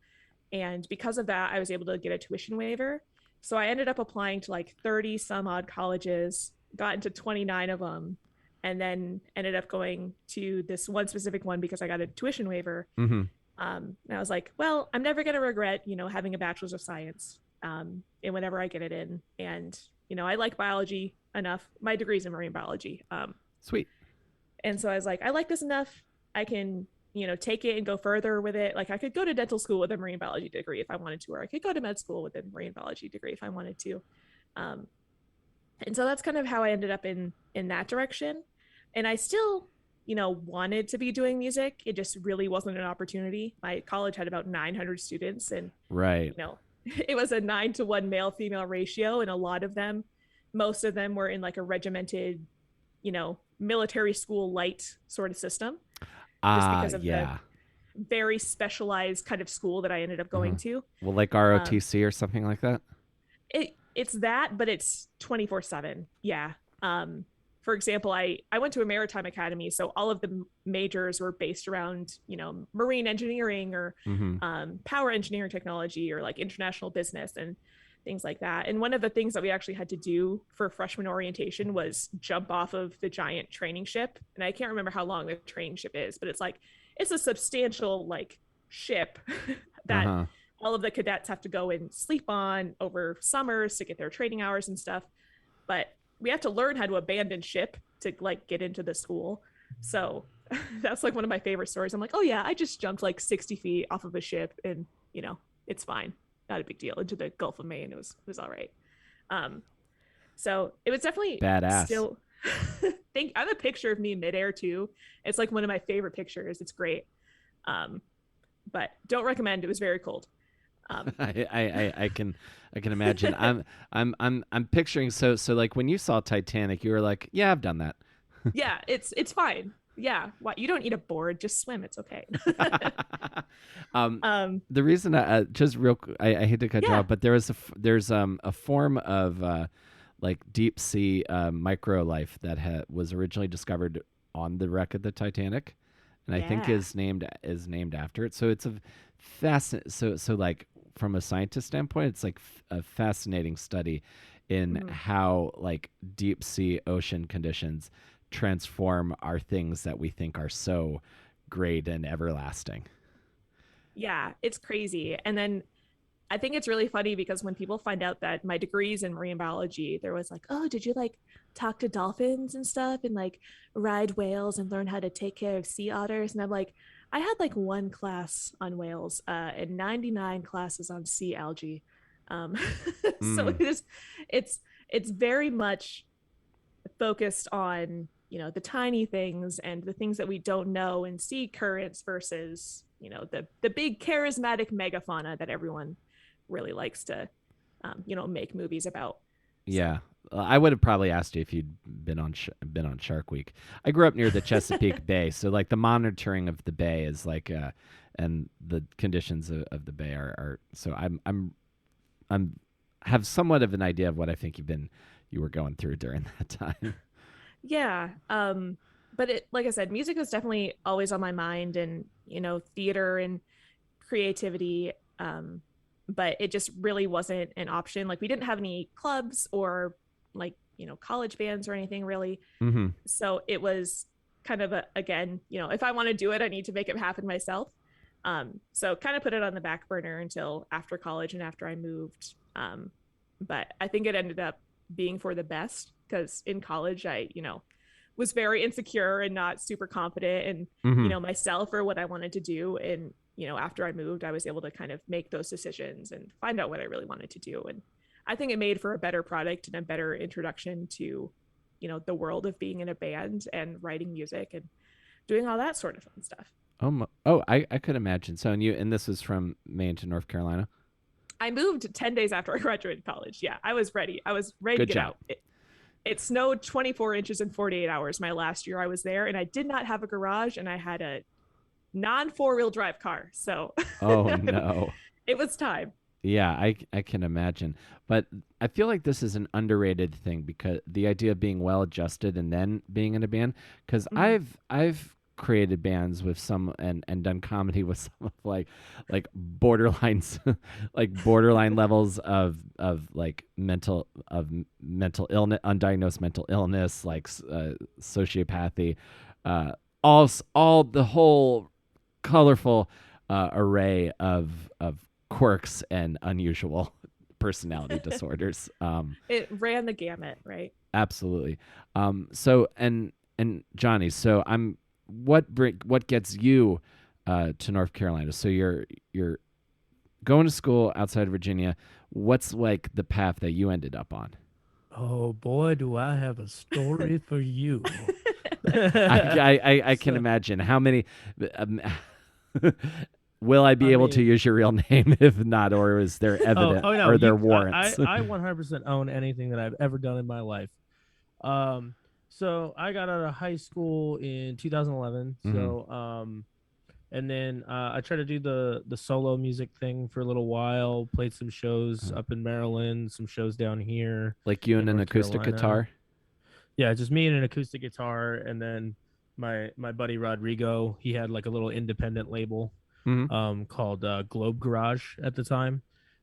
And because of that, I was able to get a tuition waiver. So I ended up applying to like 30 some odd colleges, got into 29 of them, and then ended up going to this one specific one because I got a tuition waiver. And I was like, well, I'm never going to regret, having a bachelor's of science and whenever I get it in. And, I like biology enough. My degree's in marine biology. Sweet. And so I was like, I like this enough. I can take it and go further with it. Like I could go to dental school with a marine biology degree if I wanted to, or I could go to med school with a marine biology degree if I wanted to. And so that's kind of how I ended up in that direction. And I still, wanted to be doing music. It just really wasn't an opportunity. My college had about 900 students, and Right. it was a 9-to-1 male female ratio, and most of them were in like a regimented, military school light sort of system, just because of the very specialized kind of school that I ended up going to. Well, like ROTC or something like that. It's that, but it's 24/7. Yeah. For example, I went to a maritime academy, so all of the majors were based around, marine engineering or power engineering technology or like international business and things like that. And one of the things that we actually had to do for freshman orientation was jump off of the giant training ship. And I can't remember how long the training ship is, but it's a substantial like ship that all of the cadets have to go and sleep on over summers to get their training hours and stuff. But we have to learn how to abandon ship to like get into the school. So that's like one of my favorite stories. I'm like, oh yeah, I just jumped like 60 feet off of a ship and it's fine. Not a big deal, into the Gulf of Maine. It was all right. So it was definitely badass. Still I have a picture of me in midair too. It's like one of my favorite pictures. It's great. But don't recommend. It was very cold. I can imagine. I'm picturing so like when you saw Titanic, you were like, yeah, I've done that. Yeah, it's fine. Yeah, what, you don't need a board, just swim. It's okay. The reason I just real I hate to cut you off, but there's a form of like deep sea microlife that was originally discovered on the wreck of the Titanic, and I think is named after it. So it's a so like from a scientist standpoint, it's like a fascinating study in how like deep sea ocean conditions transform our things that we think are so great and everlasting. Yeah, it's crazy. And then I think it's really funny because when people find out that my degree's in marine biology, there was like, oh, did you like talk to dolphins and stuff and like ride whales and learn how to take care of sea otters? And I'm like, I had like one class on whales and 99 classes on sea algae. So it's very much focused on, the tiny things and the things that we don't know and sea currents versus, the big charismatic megafauna that everyone really likes to, make movies about. Yeah. I would have probably asked you if you'd been on Shark Week. I grew up near the Chesapeake Bay, so like the monitoring of the bay is like, and the conditions of the bay are. So I'm have somewhat of an idea of what I think you were going through during that time. Yeah. But like I said, music was definitely always on my mind, and theater and creativity. But it just really wasn't an option. Like we didn't have any clubs or like, college bands or anything really. So it was kind of again, if I want to do it, I need to make it happen myself. So kind of put it on the back burner until after college and after I moved. But I think it ended up being for the best, because in college I, was very insecure and not super confident and, myself or what I wanted to do. And after I moved, I was able to kind of make those decisions and find out what I really wanted to do. And I think it made for a better product and a better introduction to, the world of being in a band and writing music and doing all that sort of fun stuff. I could imagine. So, and this was from Maine to North Carolina? I moved 10 days after I graduated college. Yeah, I was ready. To get out. It snowed 24 inches in 48 hours my last year I was there, and I did not have a garage, and I had a non-4-wheel drive car. So oh no, it was time. Yeah, I can imagine. But I feel like this is an underrated thing, because the idea of being well adjusted and then being in a band, because I've created bands with some and done comedy with some of like borderlines like borderline levels of like mental illness, undiagnosed mental illness, like sociopathy, all the whole colorful array of quirks and unusual personality disorders. It ran the gamut, right? Absolutely. So and Jonny, so what gets you to North Carolina. So you're going to school outside of Virginia. What's like the path that you ended up on? Oh boy, do I have a story for you. I can imagine how many. Um, will I be able to use your real name? If not, or is there evidence no, or there warrants? I 100% own anything that I've ever done in my life. So I got out of high school in 2011. So and then I tried to do the solo music thing for a little while. Played some shows up in Maryland, some shows down here. Like you and an acoustic guitar? Yeah, just me and an acoustic guitar, and then my buddy Rodrigo. He had like a little independent label called Globe Garage at the time.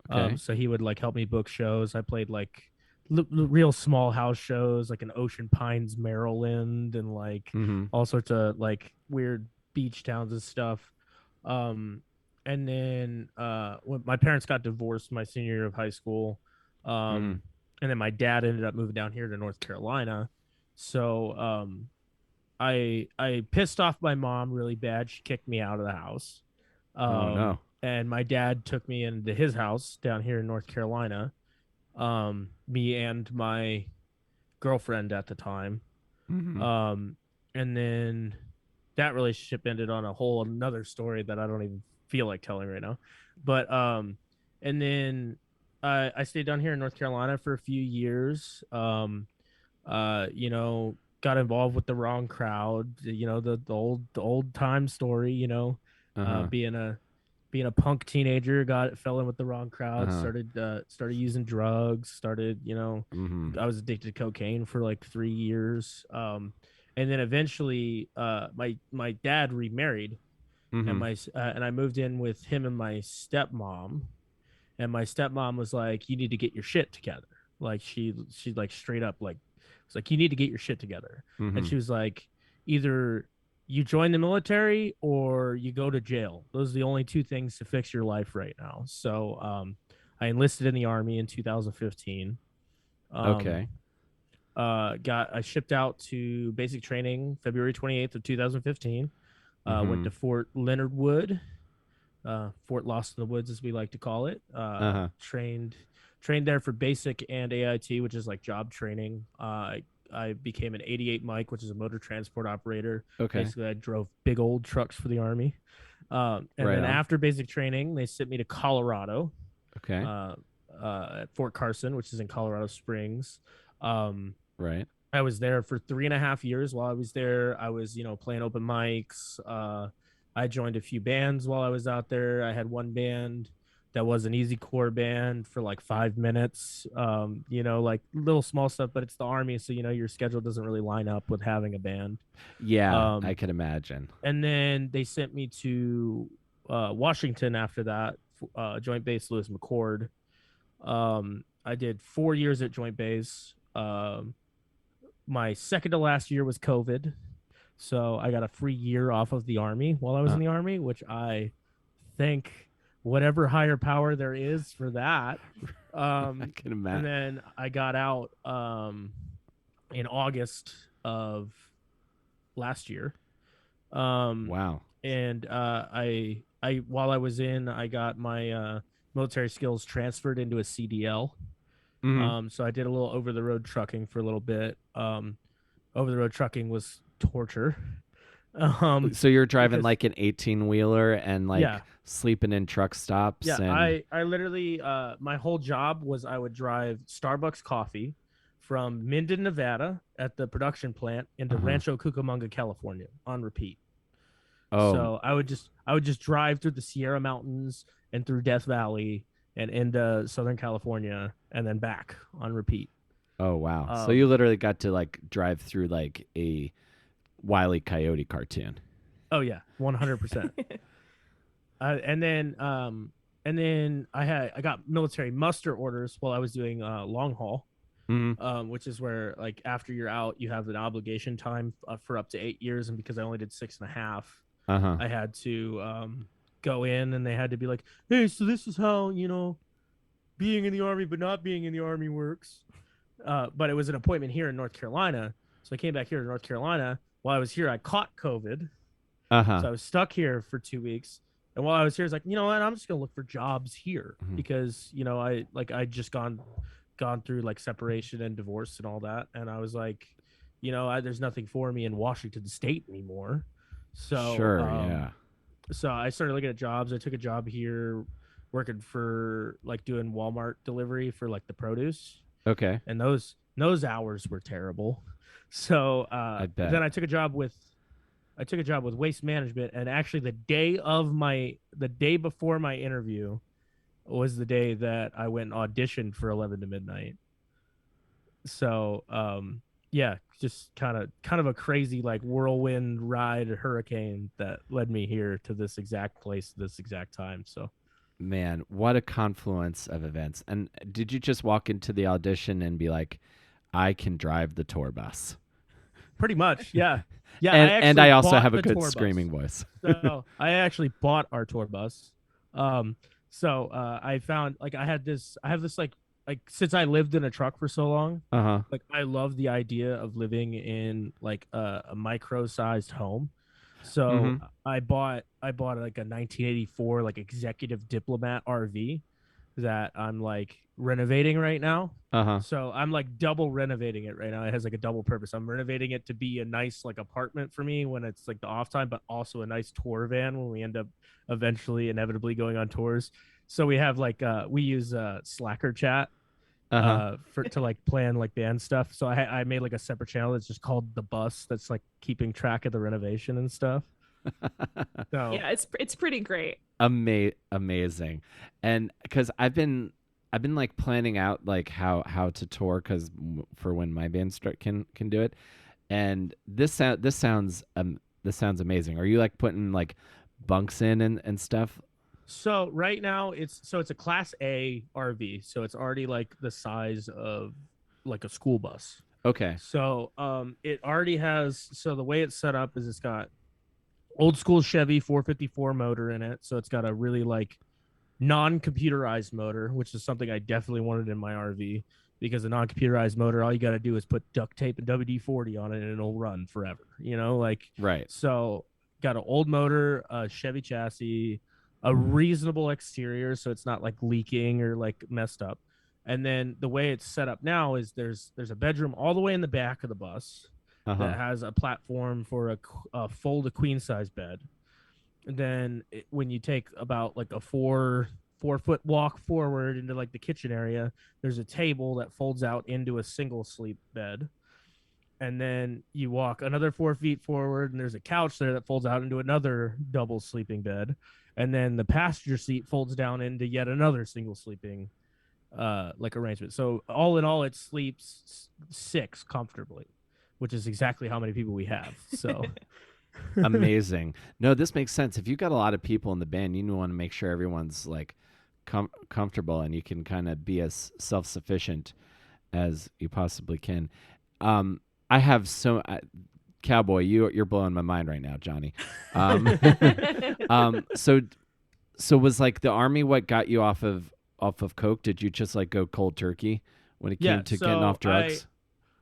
Okay. So he would like help me book shows. I played like real small house shows, like in Ocean Pines, Maryland, and like all sorts of like weird beach towns and stuff. And then when my parents got divorced my senior year of high school, and then my dad ended up moving down here to North Carolina. So I pissed off my mom really bad. She kicked me out of the house. Oh no. And my dad took me into his house down here in North Carolina. Me and my girlfriend at the time. And then that relationship ended on a whole another story that I don't even feel like telling right now. But and then I stayed down here in North Carolina for a few years. You know, got involved with the wrong crowd. You know, the old time story. You know, being a punk teenager, fell in with the wrong crowd. Started using drugs. Started, you know, I was addicted to cocaine for like 3 years. And then eventually, my dad remarried, and I moved in with him and my stepmom, and my stepmom was like, "You need to get your shit together." Like she like straight up like, it's like, "You need to get your shit together," and she was like, "Either you join the military or you go to jail. Those are the only two things to fix your life right now." So I enlisted in the Army in 2015. Okay. I shipped out to basic training February 28th of 2015. Went to Fort Leonard Wood, Fort Lost in the Woods, as we like to call it. Trained there for basic and AIT, which is like job training. I became an 88 mic, which is a motor transport operator. Okay. Basically, I drove big old trucks for the Army. And then after basic training, they sent me to Colorado. Okay. At Fort Carson, which is in Colorado Springs. Right. I was there for 3.5 years. While I was there, I was, playing open mics. I joined a few bands while I was out there. I had one band that was an easy core band for like 5 minutes, like little small stuff, but it's the Army. So, your schedule doesn't really line up with having a band. Yeah, I can imagine. And then they sent me to Washington after that, Joint Base Lewis McChord. I did 4 years at Joint Base. My second to last year was COVID. So I got a free year off of the Army while I was in the Army, which I thank whatever higher power there is for that. I can imagine. And then I got out in August of last year. Wow. And I while I was in, I got my military skills transferred into a CDL. So I did a little over the road trucking for a little bit. Over the road trucking was torture. So you're driving like an 18-wheeler and like sleeping in truck stops. Yeah, and... I literally my whole job was I would drive Starbucks coffee from Minden, Nevada at the production plant into Rancho Cucamonga, California on repeat. Oh. So I would just drive through the Sierra Mountains and through Death Valley and into Southern California and then back on repeat. Oh, wow. So you literally got to like drive through like a Wile E. Coyote cartoon. Oh yeah, 100%. And then I got military muster orders while I was doing long haul, which is where like after you're out, you have an obligation time for up to 8 years. And because I only did 6.5, I had to go in, and they had to be like, "Hey, so this is how being in the Army but not being in the Army works." But it was an appointment here in North Carolina, so I came back here to North Carolina. While I was here, I caught COVID, So I was stuck here for 2 weeks. And while I was here, I was like, you know what? I'm just gonna look for jobs here because I just gone through like separation and divorce and all that, and I was like, there's nothing for me in Washington State anymore. So so I started looking at jobs. I took a job here, working for like doing Walmart delivery for like the produce. Okay. And those hours were terrible. So I bet. then I took a job with Waste Management, and actually the day before my interview was the day that I went and auditioned for 11 to Midnight. So just kind of a crazy like whirlwind ride, hurricane that led me here to this exact place, this exact time. So man, what a confluence of events. And did you just walk into the audition and be like, I can drive the tour bus? Pretty much, yeah. Yeah, and I also have a good screaming voice. So I actually bought our tour bus. So I found like I have this like since I lived in a truck for so long, like I love the idea of living in like a micro-sized home. So I bought like a 1984 like executive diplomat RV that I'm like renovating right now. So I'm like double renovating it right now. It has like a double purpose. I'm renovating it to be a nice like apartment for me when it's like the off time, but also a nice tour van when we end up inevitably going on tours. So we have like we use Slacker chat to like plan like band stuff. So I made like a separate channel that's just called The Bus, that's like keeping track of the renovation and stuff. So yeah, it's pretty great. Amazing. And because I've been like planning out like how to tour, because for when my band can do it, and this sounds amazing. Are you like putting like bunks in and stuff? So right now it's a Class A RV, so it's already like the size of like a school bus. Okay. So it already has, so the way it's set up is it's got old school Chevy 454 motor in it, so it's got a really like non-computerized motor, which is something I definitely wanted in my RV, because a non-computerized motor, all you got to do is put duct tape and WD-40 on it and it'll run forever, like right. So got an old motor, a Chevy chassis, a reasonable exterior so it's not like leaking or like messed up. And then the way it's set up now is there's a bedroom all the way in the back of the bus that has a platform for a fold queen size bed. And then when you take about like a 4-foot walk forward into like the kitchen area, there's a table that folds out into a single sleep bed. And then you walk another 4 feet forward and there's a couch there that folds out into another double sleeping bed. And then the passenger seat folds down into yet another single sleeping like arrangement. So all in all, it sleeps 6 comfortably, which is exactly how many people we have. So amazing. No, this makes sense. If you've got a lot of people in the band, you want to make sure everyone's like comfortable and you can kind of be as self-sufficient as you possibly can. I have Cowboy, you're blowing my mind right now, Jonny. So was like the Army what got you off of coke? Did you just like go cold turkey when it came to getting off drugs?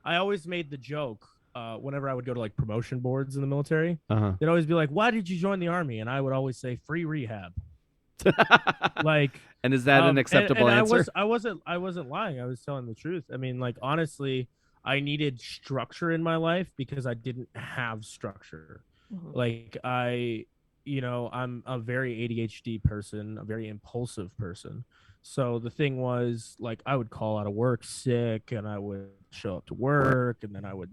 I always made the joke whenever I would go to like promotion boards in the military. They'd always be like, "Why did you join the Army?" And I would always say, "Free rehab." Like, and is that an acceptable answer? I wasn't lying. I was telling the truth. I mean, like, honestly, I needed structure in my life because I didn't have structure. Like I'm a very ADHD person, a very impulsive person. So the thing was, like, I would call out of work sick and I would show up to work and then I would,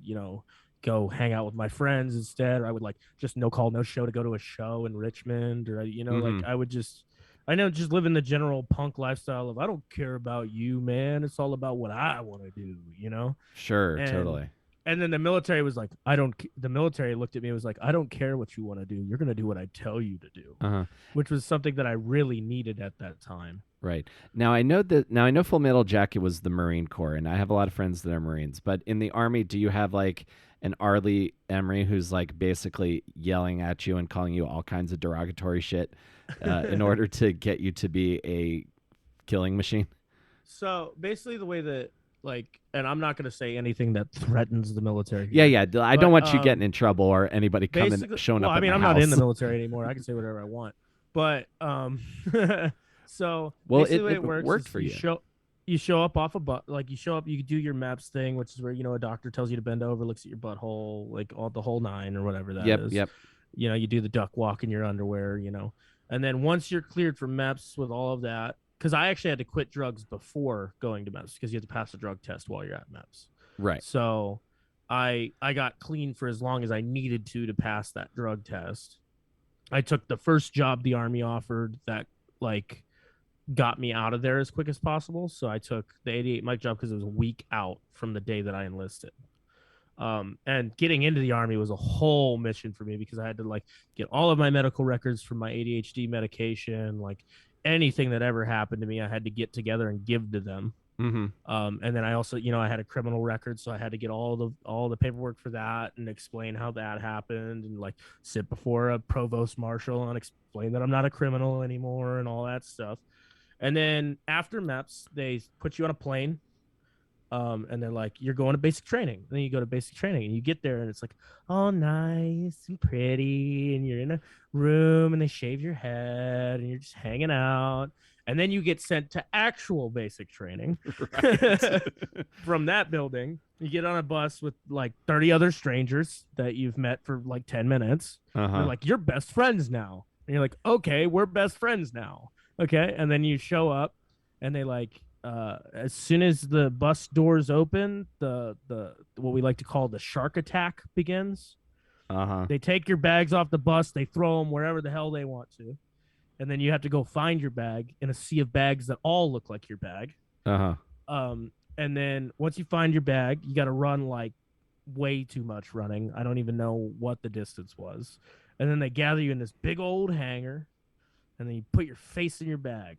go hang out with my friends instead. Or I would like just no call, no show to go to a show in Richmond, or, like I would just live in the general punk lifestyle of, I don't care about you, man. It's all about what I want to do, Sure, totally. And then the military was like, the military looked at me and was like, I don't care what you want to do. You're going to do what I tell you to do, which was something that I really needed at that time. Right. Now I know Full Metal Jacket was the Marine Corps, and I have a lot of friends that are Marines, but in the Army, do you have like an Arlie Emery who's like basically yelling at you and calling you all kinds of derogatory shit in order to get you to be a killing machine? So basically the way that like, and I'm not going to say anything that threatens the military. Yeah. I don't want you getting in trouble or anybody showing up. I mean, at I'm my not in the house. military anymore. I can say whatever I want. But so Well, basically the way it it works worked is for you. You show up off a butt, like you show up, you do your MEPS thing, which is where, a doctor tells you to bend over, looks at your butthole, like all the whole nine or whatever that is. Yep. You do the duck walk in your underwear, and then once you're cleared from MEPS with all of that, because I actually had to quit drugs before going to MEPS because you have to pass a drug test while you're at MEPS. Right. So I got clean for as long as I needed to pass that drug test. I took the first job the Army offered that like got me out of there as quick as possible. So I took the 88 mic job because it was a week out from the day that I enlisted. And getting into the Army was a whole mission for me because I had to like get all of my medical records from my ADHD medication, like anything that ever happened to me, I had to get together and give to them. Mm-hmm. And then I also, I had a criminal record, so I had to get all the paperwork for that and explain how that happened and like sit before a provost marshal and explain that I'm not a criminal anymore and all that stuff. And then after MEPS, they put you on a plane. And they're like, you're going to basic training. And then you go to basic training and you get there and it's like, all nice and pretty. And you're in a room and they shave your head and you're just hanging out. And then you get sent to actual basic training. Right. From that building. You get on a bus with like 30 other strangers that you've met for like 10 minutes. Uh-huh. They're like, you're best friends now. And you're like, okay, we're best friends now. Okay. And then you show up and they like, as soon as the bus doors open, the what we like to call the shark attack begins. Uh-huh. They take your bags off the bus, they throw them wherever the hell they want to, and then you have to go find your bag in a sea of bags that all look like your bag. Uh-huh. And then once you find your bag, you got to run like way too much running. I don't even know what the distance was. And then they gather you in this big old hangar, and then you put your face in your bag.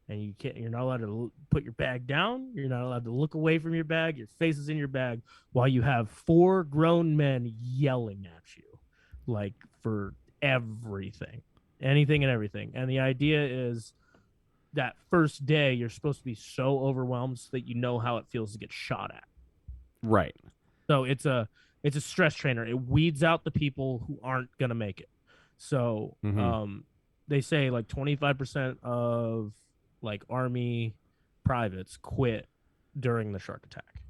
And you're not allowed to put your bag down. You're not allowed to look away from your bag. Your face is in your bag while you have 4 grown men yelling at you, like for everything, anything and everything. And the idea is that first day you're supposed to be so overwhelmed so that you know how it feels to get shot at. Right. So it's a stress trainer. It weeds out the people who aren't gonna make it. So they say like 25% of like Army privates quit during the shark attack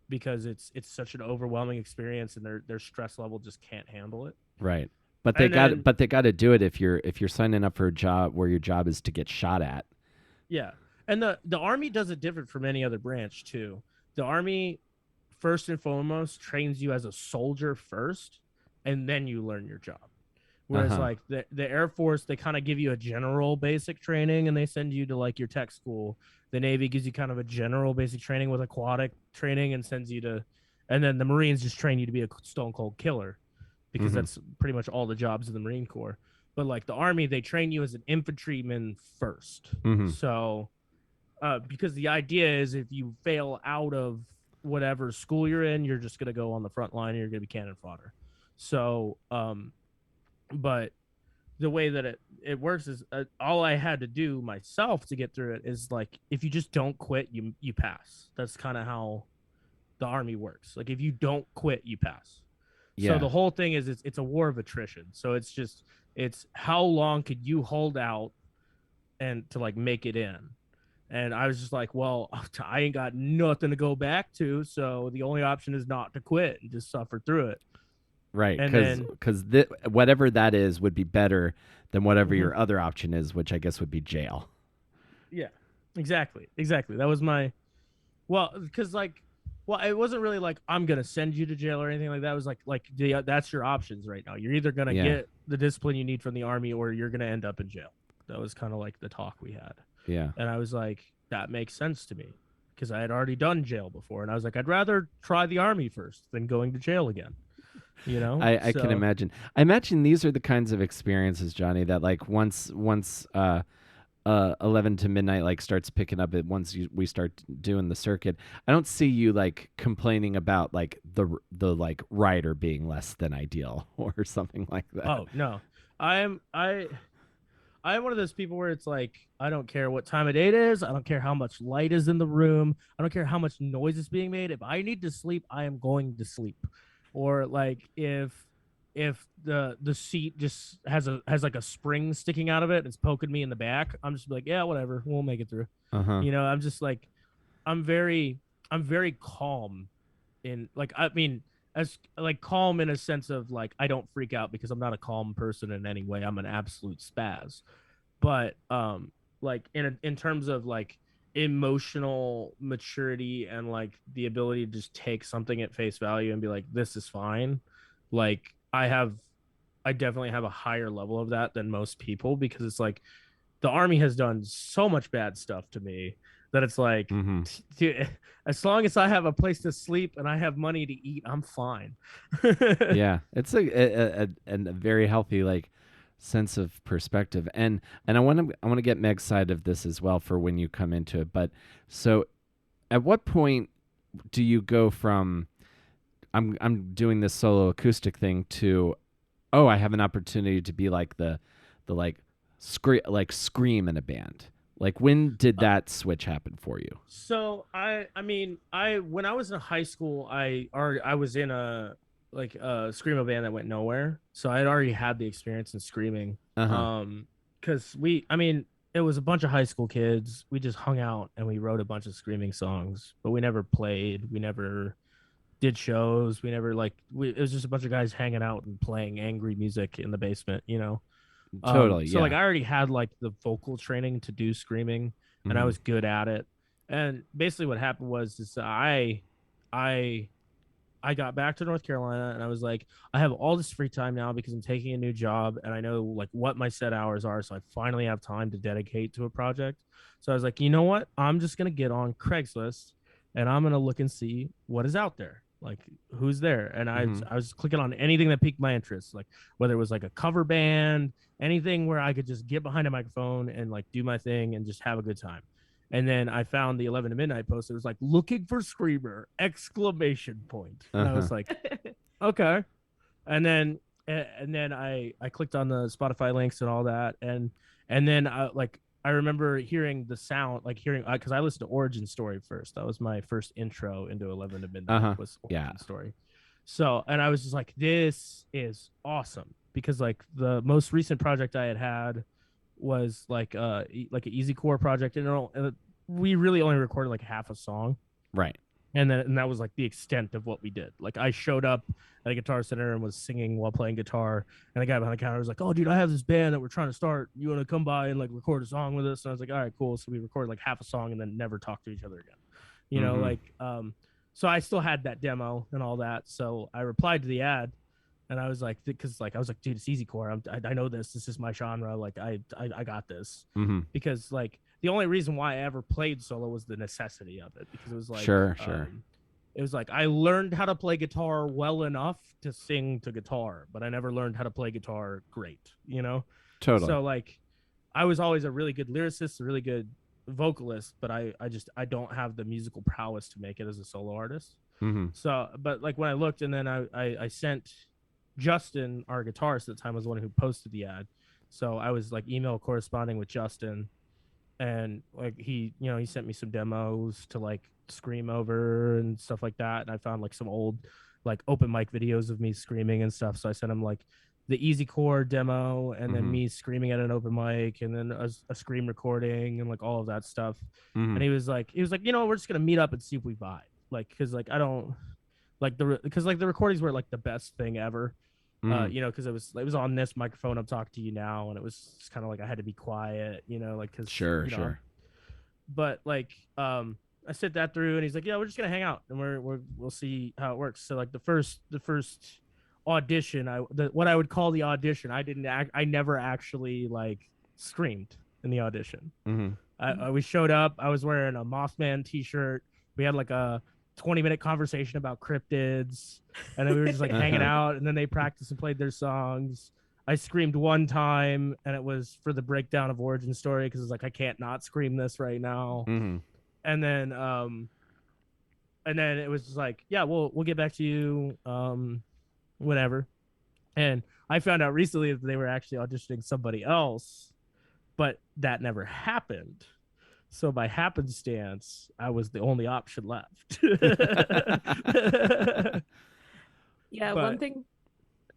because it's such an overwhelming experience and their stress level just can't handle it. Right. But they got to do it if you're signing up for a job where your job is to get shot at. Yeah. And the Army does it different from any other branch too. The Army first and foremost trains you as a soldier first and then you learn your job. Whereas like the Air Force, they kind of give you a general basic training and they send you to like your tech school. The Navy gives you kind of a general basic training with aquatic training and sends you to, and then the Marines just train you to be a stone cold killer because that's pretty much all the jobs in the Marine Corps. But like the Army, they train you as an infantryman first. So because the idea is if you fail out of whatever school you're in, you're just going to go on the front line and you're going to be cannon fodder. So, but the way that it works is all I had to do myself to get through it is like, if you just don't quit, you pass. That's kind of how the Army works. Like if you don't quit, you pass. Yeah. So the whole thing is it's a war of attrition. So it's how long could you hold out and to like make it in? And I was just like, well, I ain't got nothing to go back to. So the only option is not to quit and just suffer through it. Right, because whatever that is would be better than whatever your other option is, which I guess would be jail. Yeah, exactly. That was my, because it wasn't really like I'm gonna send you to jail or anything like that. It was like that's your options right now. You're either gonna get the discipline you need from the Army or you're gonna end up in jail. That was kind of like the talk we had. Yeah, and I was like, that makes sense to me because I had already done jail before, and I was like, I'd rather try the Army first than going to jail again. You know, I can imagine. I imagine these are the kinds of experiences, Jonny, that like once 11 to midnight like starts picking up once we start doing the circuit. I don't see you like complaining about like the like rider being less than ideal or something like that. Oh no, I I'm one of those people where it's like, I don't care what time of day it is. I don't care how much light is in the room. I don't care how much noise is being made. If I need to sleep, I am going to sleep. Or like if the seat just has like a spring sticking out of it, it's poking me in the back, I'm just like, yeah, whatever, we'll make it through. You know, I'm just like, I'm very calm in, like, I mean, as like calm in a sense of like, I don't freak out because I'm not a calm person in any way. I'm an absolute spaz. But like in terms of like emotional maturity and like the ability to just take something at face value and be like, this is fine. Like I definitely have a higher level of that than most people, because it's like the army has done so much bad stuff to me that it's like, as long as I have a place to sleep and I have money to eat, I'm fine. Yeah, it's a very healthy like sense of perspective, and I want to get Meg's side of this as well for when you come into it. But so, at what point do you go from I'm doing this solo acoustic thing to, oh, I have an opportunity to be like the like scream in a band? Like, when did that switch happen for you? So I mean, when I was in high school, I was in a like a screamo band that went nowhere. So I had already had the experience in screaming. Because I mean, it was a bunch of high school kids. We just hung out and we wrote a bunch of screaming songs, but we never played. We never did shows. We never like, it was just a bunch of guys hanging out and playing angry music in the basement, you know? Totally. So yeah. like I already had like the vocal training to do screaming, and I was good at it. And basically what happened was I got back to North Carolina, and I was like, I have all this free time now because I'm taking a new job, and I know like what my set hours are. So I finally have time to dedicate to a project. So I was like, you know what? I'm just going to get on Craigslist and I'm going to look and see what is out there. Like, who's there? And I was clicking on anything that piqued my interest, like whether it was like a cover band, anything where I could just get behind a microphone and like do my thing and just have a good time. And then I found the 11 to midnight post. It was like, looking for screamer, exclamation point. And I was like, okay. And then I clicked on the Spotify links and all that. And then I remember hearing the sound, like hearing, because I listened to Origin Story first. That was my first intro into 11 to midnight was Origin Story. So, and I was just like, this is awesome, because like the most recent project I had was like an easy core project, and we really only recorded like half a song, right? And that was like the extent of what we did. Like, I showed up at a Guitar Center and was singing while playing guitar, and the guy behind the counter was like, oh dude, I have this band that we're trying to start, you want to come by and like record a song with us? And I was like, all right, cool. So we recorded like half a song and then never talked to each other again, you know. Like so I still had that demo and all that, so I replied to the ad. And I was like, because like I was like, dude, it's easy core. I know this. This is my genre. Like I got this. Because like the only reason why I ever played solo was the necessity of it. Because it was like, sure. It was like I learned how to play guitar well enough to sing to guitar, but I never learned how to play guitar great. You know. Totally. So like, I was always a really good lyricist, a really good vocalist, but I don't have the musical prowess to make it as a solo artist. So, but like when I looked, and then I sent Justin, our guitarist at the time, was the one who posted the ad. So I was like email corresponding with Justin, and like he sent me some demos to like scream over and stuff like that. And I found like some old like open mic videos of me screaming and stuff. So I sent him like the easy core demo, and then me screaming at an open mic, and then a scream recording, and like all of that stuff. And he was like, you know, we're just gonna meet up and see if we vibe. Like, because like I don't like because like the recordings were like the best thing ever. You know, because it was on this microphone I'm talking to you now, and it was just kind of like I had to be quiet, you know, like because sure. But like I sent that through, and he's like, yeah, we're just gonna hang out, and we'll see how it works. So like the first audition, what I would call the audition, I never actually like screamed in the audition. We showed up. I was wearing a Mothman t-shirt. We had like a 20-minute conversation about cryptids, and then we were just like hanging out, and then they practiced and played their songs. I screamed one time, and it was for the breakdown of Origin Story, because it's like, I can't not scream this right now. And then it was just like, yeah, we'll get back to you, whatever. And I found out recently that they were actually auditioning somebody else but that never happened. So by happenstance, I was the only option left. Yeah, But- one thing,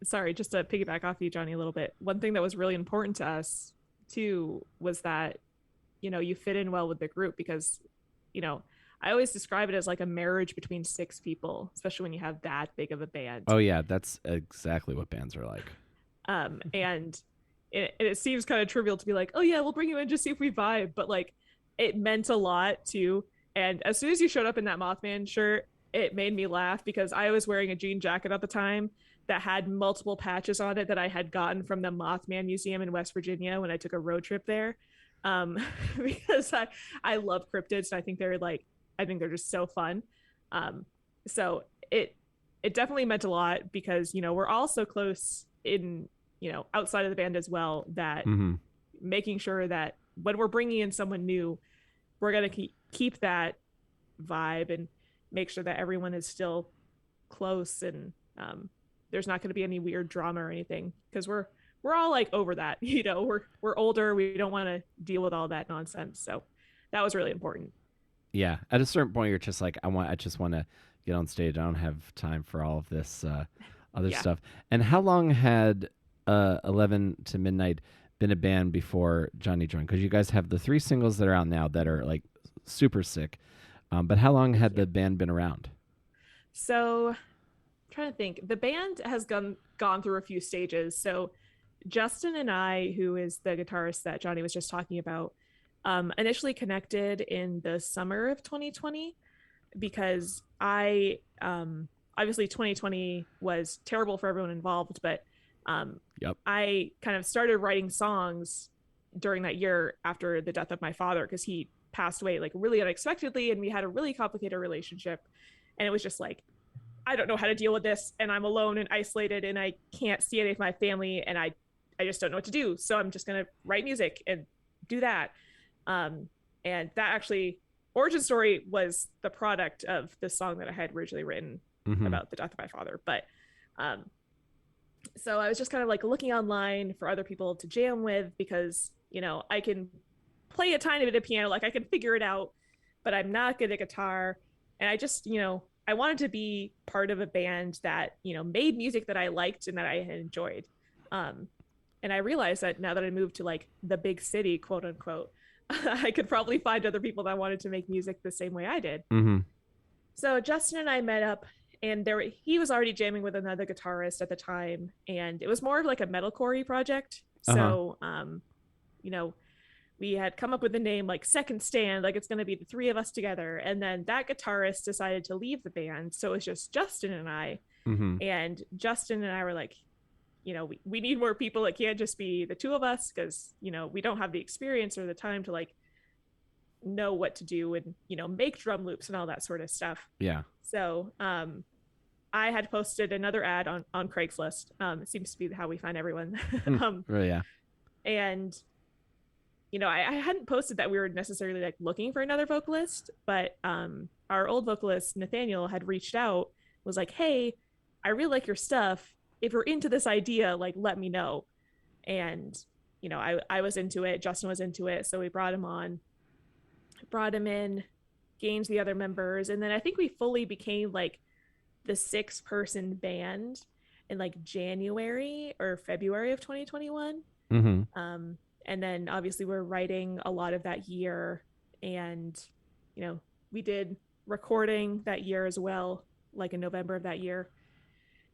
sorry, just to piggyback off you, Jonny, a little bit. One thing that was really important to us too was that, you know, you fit in well with the group because, you know, I always describe it as like a marriage between 6 people, especially when you have that big of a band. Oh yeah, that's exactly what bands are like. And it seems kind of trivial to be like, oh yeah, we'll bring you in just see if we vibe, but like it meant a lot too. And as soon as you showed up in that Mothman shirt, it made me laugh because I was wearing a jean jacket at the time that had multiple patches on it that I had gotten from the Mothman Museum in West Virginia when I took a road trip there. Because I love cryptids and I think they're just so fun. So it definitely meant a lot because, you know, we're all so close in, you know, outside of the band as well, that making sure that when we're bringing in someone new, we're going to keep that vibe and make sure that everyone is still close and there's not going to be any weird drama or anything because we're all like over that, you know, we're older. We don't want to deal with all that nonsense. So that was really important. Yeah. At a certain point, you're just like, I just want to get on stage. I don't have time for all of this other stuff. And how long had 11 to Midnight been a band before Jonny joined? Because you guys have the 3 singles that are out now that are like super sick. But how long had the band been around? So I'm trying to think. The band has gone through a few stages. So Justin and I, who is the guitarist that Jonny was just talking about, initially connected in the summer of 2020 because I obviously 2020 was terrible for everyone involved, but I kind of started writing songs during that year after the death of my father because he passed away like really unexpectedly and we had a really complicated relationship and it was just like, I don't know how to deal with this and I'm alone and isolated and I can't see any of my family and I just don't know what to do. So I'm just going to write music and do that. And that actually, Origin Story was the product of the song that I had originally written about the death of my father. But so I was just kind of like looking online for other people to jam with because, you know, I can play a tiny bit of piano, like I can figure it out, but I'm not good at guitar. And I just, you know, I wanted to be part of a band that, you know, made music that I liked and that I had enjoyed. And I realized that now that I moved to like the big city, quote unquote, I could probably find other people that wanted to make music the same way I did. So Justin and I met up and he was already jamming with another guitarist at the time. And it was more of like a metalcore project. So, you know, we had come up with the name like Second Stand, like it's going to be the 3 of us together. And then that guitarist decided to leave the band. So it was just Justin and I. And Justin and I were like, you know, we need more people. It can't just be the 2 of us because, you know, we don't have the experience or the time to like know what to do and, you know, make drum loops and all that sort of stuff. Yeah. So I had posted another ad on Craigslist. It seems to be how we find everyone. Yeah. And, you know, I hadn't posted that we were necessarily like looking for another vocalist, but our old vocalist, Nathaniel, had reached out, was like, hey, I really like your stuff. If you're into this idea, like, let me know. And, you know, I was into it. Justin was into it. So we brought him in, gained the other members. And then I think we fully became like the 6-person band in like January or February of 2021. And then obviously we're writing a lot of that year. And, you know, we did recording that year as well, like in November of that year.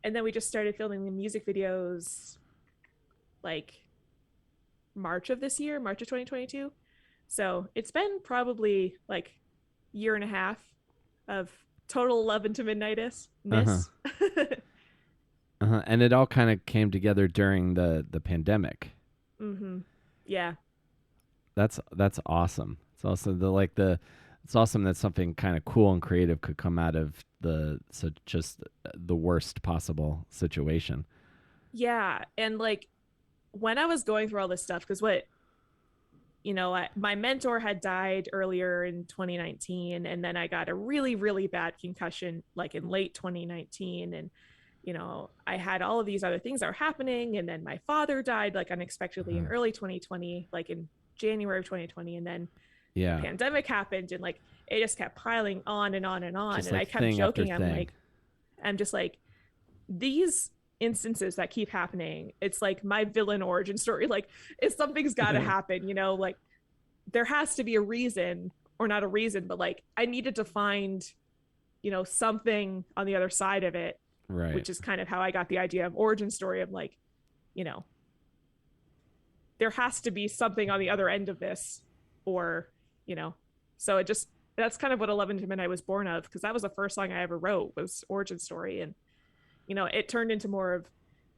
And then we just started filming the music videos like March of this year, March of 2022. So it's been probably like a year and a half of total 11 to Midnight-ness. And it all kind of came together during the pandemic. Yeah. That's awesome. It's also it's awesome that something kind of cool and creative could come out of just the worst possible situation. Yeah. And like when I was going through all this stuff, because my mentor had died earlier in 2019, and then I got a really, really bad concussion like in late 2019. And, you know, I had all of these other things that were happening. And then my father died like unexpectedly in early 2020, like in January of 2020, and then Yeah. the pandemic happened, and like it just kept piling on and on and on. Just And like I kept thing after joking, thing. I'm just like, these instances that keep happening, it's like my villain origin story. Like, if something's got to happen, you know, like there has to be a reason, or not a reason, but like I needed to find, you know, something on the other side of it, Right. which is kind of how I got the idea of origin story. Of like, you know, there has to be something on the other end of this, or, you know, so it just, that's kind of what 11 to Midnight was born of, because that was the first song I ever wrote, was origin story. And, you know, it turned into more of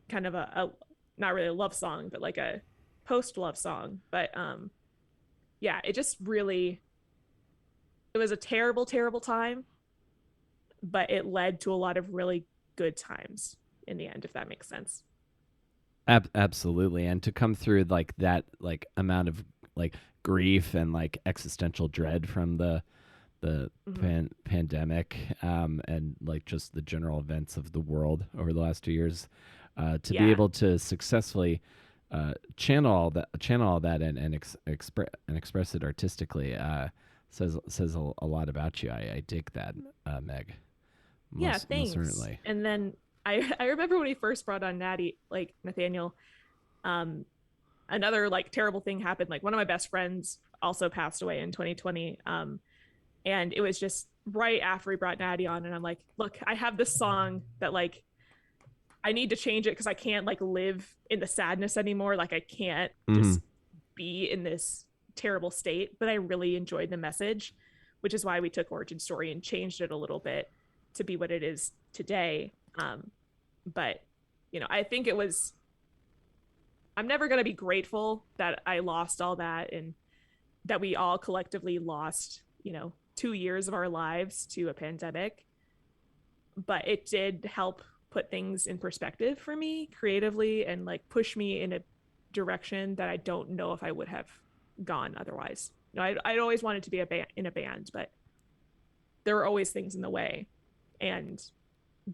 kind of a not really a love song, but like a post love song. But yeah, it just really, it was a terrible, terrible time, but it led to a lot of really good times in the end, if that makes sense. Absolutely. And to come through like that, like amount of like grief and like existential dread from the pandemic, and like just the general events of the world over the last 2 years, to be able to successfully channel all that and express it artistically, says a lot about you. I dig that, Meg. Thanks. Most certainly. And then I remember when he first brought on Natty, like Nathaniel, another like terrible thing happened. Like one of my best friends also passed away in 2020. And it was just right after he brought Natty on, and I'm like, look, I have this song that like I need to change it because I can't like live in the sadness anymore. Like I can't just be in this terrible state. But I really enjoyed the message, which is why we took Origin Story and changed it a little bit to be what it is today. But you know, I think it was, I'm never going to be grateful that I lost all that, and that we all collectively lost, you know, 2 years of our lives to a pandemic. But it did help put things in perspective for me creatively, and like push me in a direction that I don't know if I would have gone otherwise. You know, I'd always wanted to be in a band, but there were always things in the way. And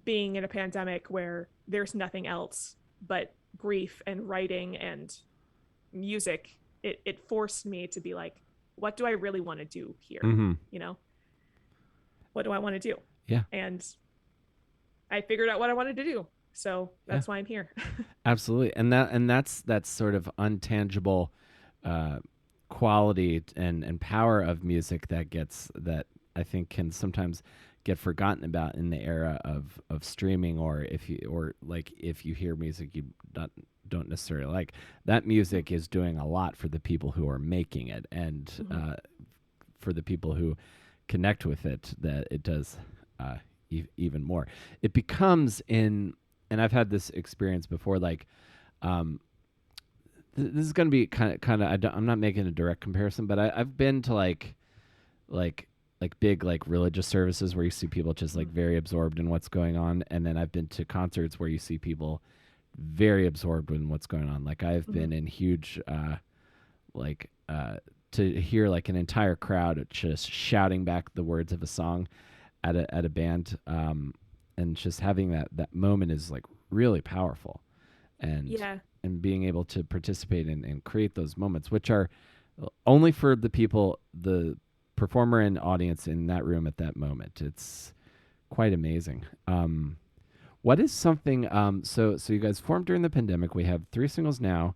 being in a pandemic where there's nothing else but grief and writing and music, it forced me to be like, what do I really want to do here? You know, what do I want to do? Yeah. And I figured out what I wanted to do. So that's why I'm here. Absolutely. And that's sort of untangible quality and power of music that I think can sometimes get forgotten about in the era of streaming, or if you hear music you don't necessarily like, that music is doing a lot for the people who are making it, and for the people who connect with it, that it does even more. It becomes and I've had this experience before, like this is going to be kind of I'm not making a direct comparison, but I've been to like big like religious services where you see people just like very absorbed in what's going on, and then I've been to concerts where you see people very absorbed in what's going on. Like I've been in huge to hear like an entire crowd just shouting back the words of a song at a band, and just having that moment is like really powerful, and being able to participate and create those moments, which are only for the people, the performer and audience in that room at that moment. It's quite amazing. What is something, so you guys formed during the pandemic. We have 3 singles now.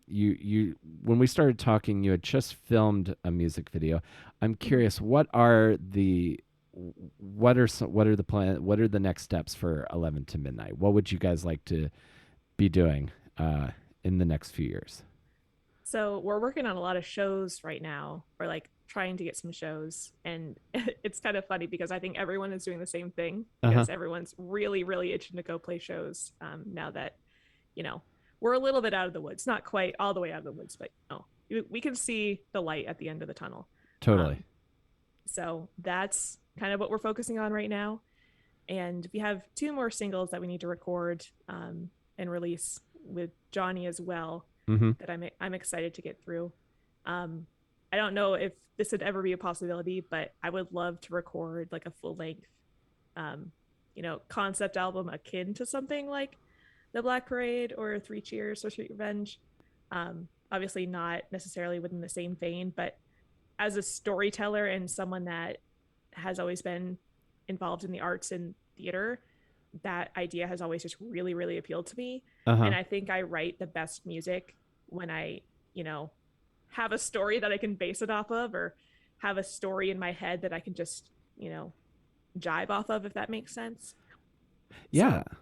You when we started talking, you had just filmed a music video. I'm curious, what are the next steps for 11 to Midnight? What would you guys like to be doing in the next few years? So we're working on a lot of shows right now. We're like trying to get some shows, and it's kind of funny because I think everyone is doing the same thing, because everyone's really, really itching to go play shows, now that, you know, we're a little bit out of the woods, not quite all the way out of the woods, but we can see the light at the end of the tunnel. Totally. So that's kind of what we're focusing on right now. And we have 2 more singles that we need to record and release with Jonny as well, that I'm excited to get through. I don't know if this would ever be a possibility, but I would love to record like a full length, concept album akin to something like The Black Parade or 3 Cheers or Sweet Revenge. obviously not necessarily within the same vein, but as a storyteller and someone that has always been involved in the arts and theater, that idea has always just really, really appealed to me. Uh-huh. And I think I write the best music when I, you know, have a story that I can base it off of, or have a story in my head that I can just, you know, jive off of, if that makes sense. Yeah. So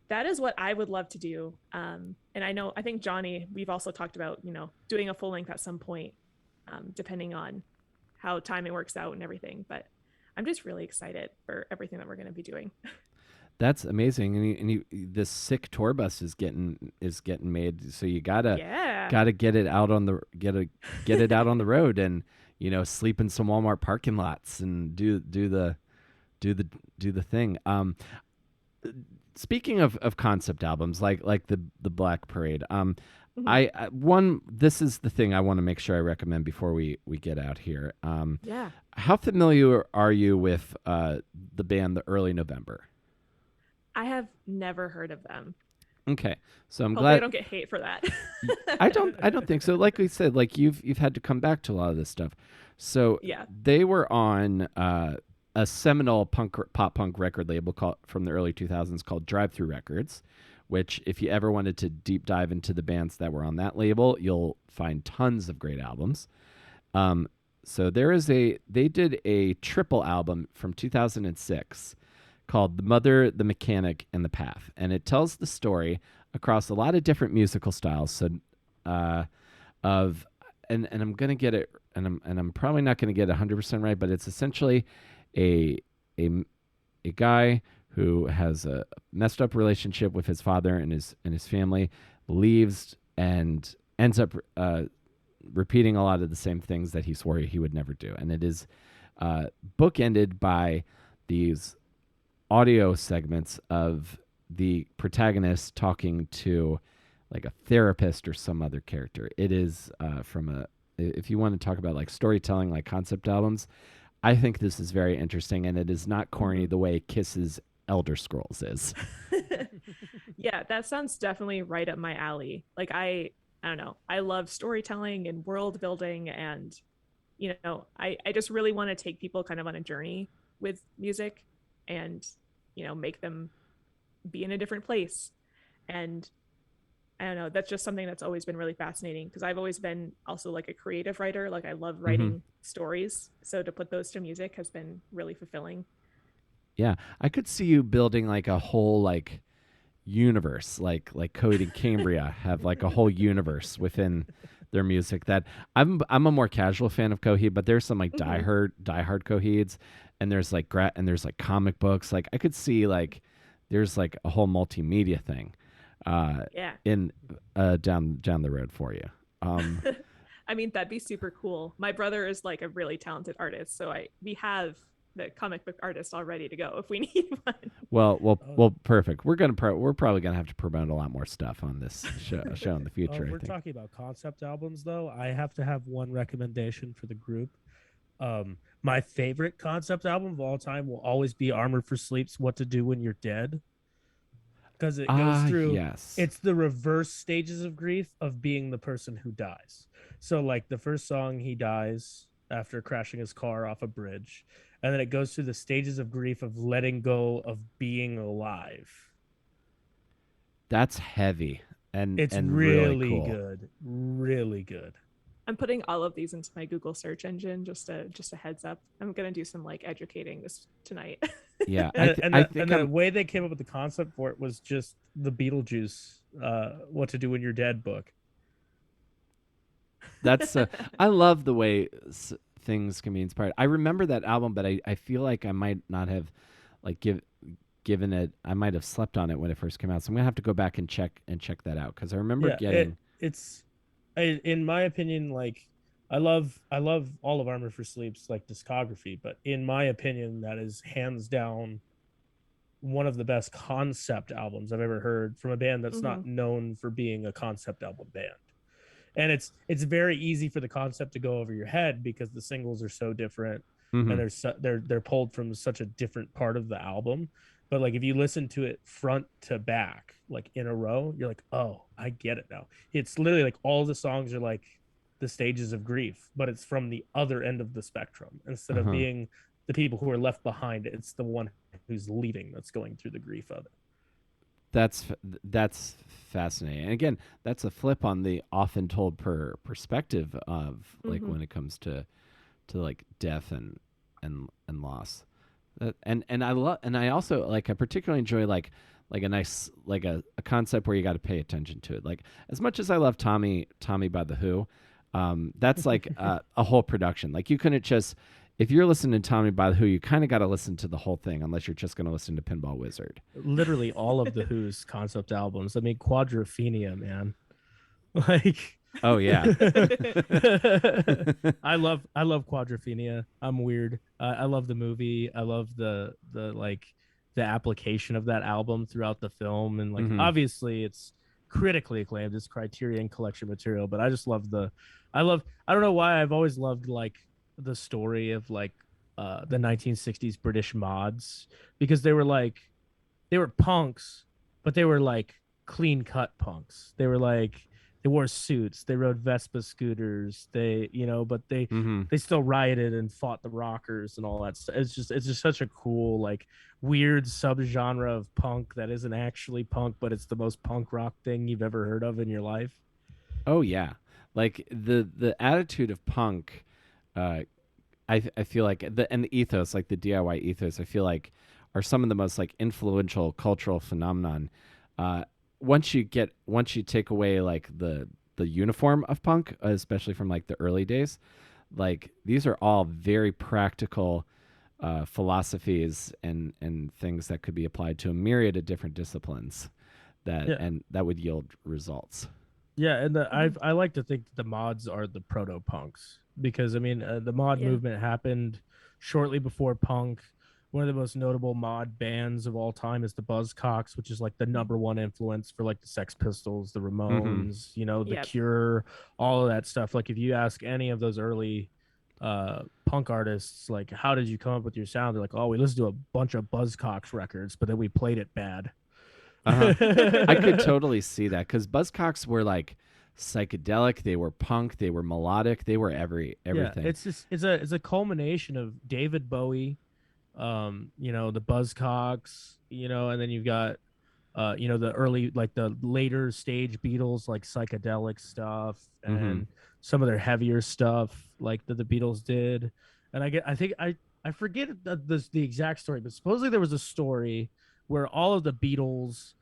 that is what I would love to do. And I think Jonny, we've also talked about, you know, doing a full length at some point, depending on how timing works out and everything. But I'm just really excited for everything that we're going to be doing. That's amazing. And this sick tour bus is getting made. So you gotta get it out on the get it out on the road, and, you know, sleep in some Walmart parking lots and do the thing. Speaking of concept albums, like the Black Parade, this is the thing I want to make sure I recommend before we get out here. How familiar are you with the band The Early November? I have never heard of them. Okay, so I'm Hopefully glad I don't get hate for that. I don't think so. Like we said, like you've had to come back to a lot of this stuff. So Yeah. they were on a seminal pop punk record label from the early 2000s called Drive Thru Records, which, if you ever wanted to deep dive into the bands that were on that label, you'll find tons of great albums. So they did a triple album from 2006 called The Mother, The Mechanic, and The Path. And it tells the story across a lot of different musical styles. So and I'm going to get it, and I'm probably not going to get 100% right, but it's essentially a guy who has a messed up relationship with his father and his family, leaves and ends up repeating a lot of the same things that he swore he would never do. And it is bookended by these audio segments of the protagonist talking to like a therapist or some other character. It is if you want to talk about like storytelling, like concept albums, I think this is very interesting, and it is not corny the way Kiss's Elder Scrolls is. Yeah, that sounds definitely right up my alley. Like I don't know, I love storytelling and world building, and, you know, I just really want to take people kind of on a journey with music, and, you know, make them be in a different place. And I don't know, that's just something that's always been really fascinating, because I've always been also like a creative writer. Like I love writing stories. So to put those to music has been really fulfilling. Yeah. I could see you building like a whole like universe, like Coheed and Cambria have like a whole universe within their music. That I'm a more casual fan of Coheed, but there's some like diehard Coheeds, and there's like there's like comic books. Like I could see like there's like a whole multimedia thing in down the road for you. I mean, that'd be super cool. My brother is like a really talented artist, so we have the comic book artist all ready to go if we need one. Well, perfect. We're probably gonna have to promote a lot more stuff on this show in the future. We're talking about concept albums, though. I have to have one recommendation for the group. My favorite concept album of all time will always be Armored for Sleep's "What to Do When You're Dead," because it goes through. Yes. It's the reverse stages of grief of being the person who dies. So, like the first song, he dies after crashing his car off a bridge. And then it goes through the stages of grief of letting go of being alive. That's heavy. And it's really cool. Good. Really good. I'm putting all of these into my Google search engine, just a heads up. I'm going to do some like educating this tonight. Yeah. And the way they came up with the concept for it was just the Beetlejuice What to Do When You're Dead book. That's I love the way things can be inspired. I remember that album, but I feel like I might not have like given it. I might have slept on it when it first came out. So I'm gonna have to go back and check that out, because I remember getting. In my opinion, like I love all of Armored for Sleep's like discography, but in my opinion, that is hands down one of the best concept albums I've ever heard from a band that's not known for being a concept album band. And it's very easy for the concept to go over your head because the singles are so different, and they're pulled from such a different part of the album But like if you listen to it front to back, like in a row, you're like, oh, I get it now. It's literally like all the songs are like the stages of grief, but it's from the other end of the spectrum. Instead of being the people who are left behind, it's the one who's leaving that's going through the grief of it. That's fascinating. And again, that's a flip on the often told perspective of like when it comes to like death and loss. And I also like, I particularly enjoy like a nice, like a concept where you got to pay attention to it. Like as much as I love Tommy by the Who, that's like a whole production. Like you couldn't just, if you're listening to Tommy by the Who, you kind of got to listen to the whole thing unless you're just going to listen to Pinball Wizard. Literally all of the Who's concept albums. I mean, Quadrophenia, man. Like, oh yeah. I love Quadrophenia. I'm weird. I love the movie. I love the like the application of that album throughout the film, and like obviously it's critically acclaimed. It's Criterion Collection material, but I just love I don't know why I've always loved like the story of like the 1960s British mods, because they were punks, but they were like clean cut punks. They were like, they wore suits, they rode Vespa scooters, they, you know, but they still rioted and fought the rockers and all that stuff. It's just such a cool, like, weird subgenre of punk that isn't actually punk, but it's the most punk rock thing you've ever heard of in your life. Oh yeah, like the attitude of punk, I feel like and the ethos, like the DIY ethos, I feel like are some of the most like influential cultural phenomenon. Once you take away like the uniform of punk, especially from like the early days, like these are all very practical philosophies and things that could be applied to a myriad of different disciplines and that would yield results. Yeah, and I like to think the mods are the proto punks, because I mean the mod movement happened shortly before punk. One of the most notable mod bands of all time is the Buzzcocks, which is like the #1 influence for like the Sex Pistols, the Ramones, you know, the Cure, all of that stuff. Like if you ask any of those early punk artists, like, how did you come up with your sound? They're like, oh, we listened to a bunch of Buzzcocks records, but then we played it bad. I could totally see that, because Buzzcocks were like psychedelic, they were punk, they were melodic, they were everything. Yeah, it's a culmination of David Bowie, you know, the Buzzcocks, you know, and then you've got you know, the early, like the later stage Beatles, like psychedelic stuff, and some of their heavier stuff like that the Beatles did. And I forget the exact story, but supposedly there was a story where all of the Beatles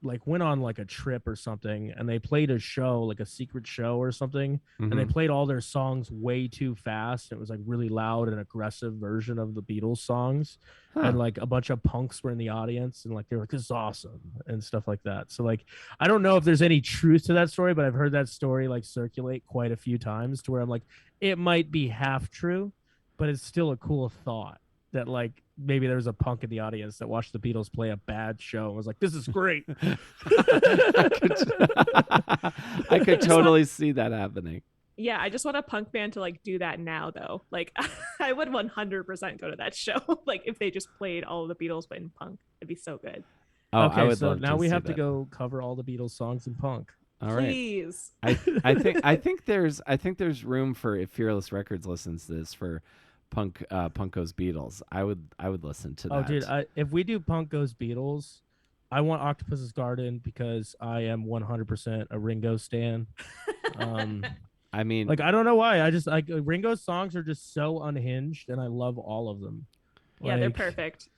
like went on like a trip or something, and they played a show, like a secret show or something, and they played all their songs way too fast. It was like really loud and aggressive version of the Beatles songs, and like a bunch of punks were in the audience, and like they were like, this is awesome and stuff like that. So like I don't know if there's any truth to that story, but I've heard that story like circulate quite a few times to where I'm like, it might be half true, but it's still a cool thought that like maybe there was a punk in the audience that watched the Beatles play a bad show and was like, this is great. I could totally see that happening. Yeah, I just want a punk band to like do that now though. Like I would 100% go to that show. Like if they just played all of the Beatles but in punk, it'd be so good. Oh, okay, I would so love now to we see have that. to go cover all the Beatles songs in punk. All right. Please. I think there's room for, if Fearless Records listens to this, for Punk Goes Beatles. I would listen to that. Oh, dude, if we do Punk Goes Beatles, I want Octopus's Garden, because I am 100% a Ringo stan. I mean, like I don't know why. I just like Ringo's songs are just so unhinged, and I love all of them. Yeah, they're perfect.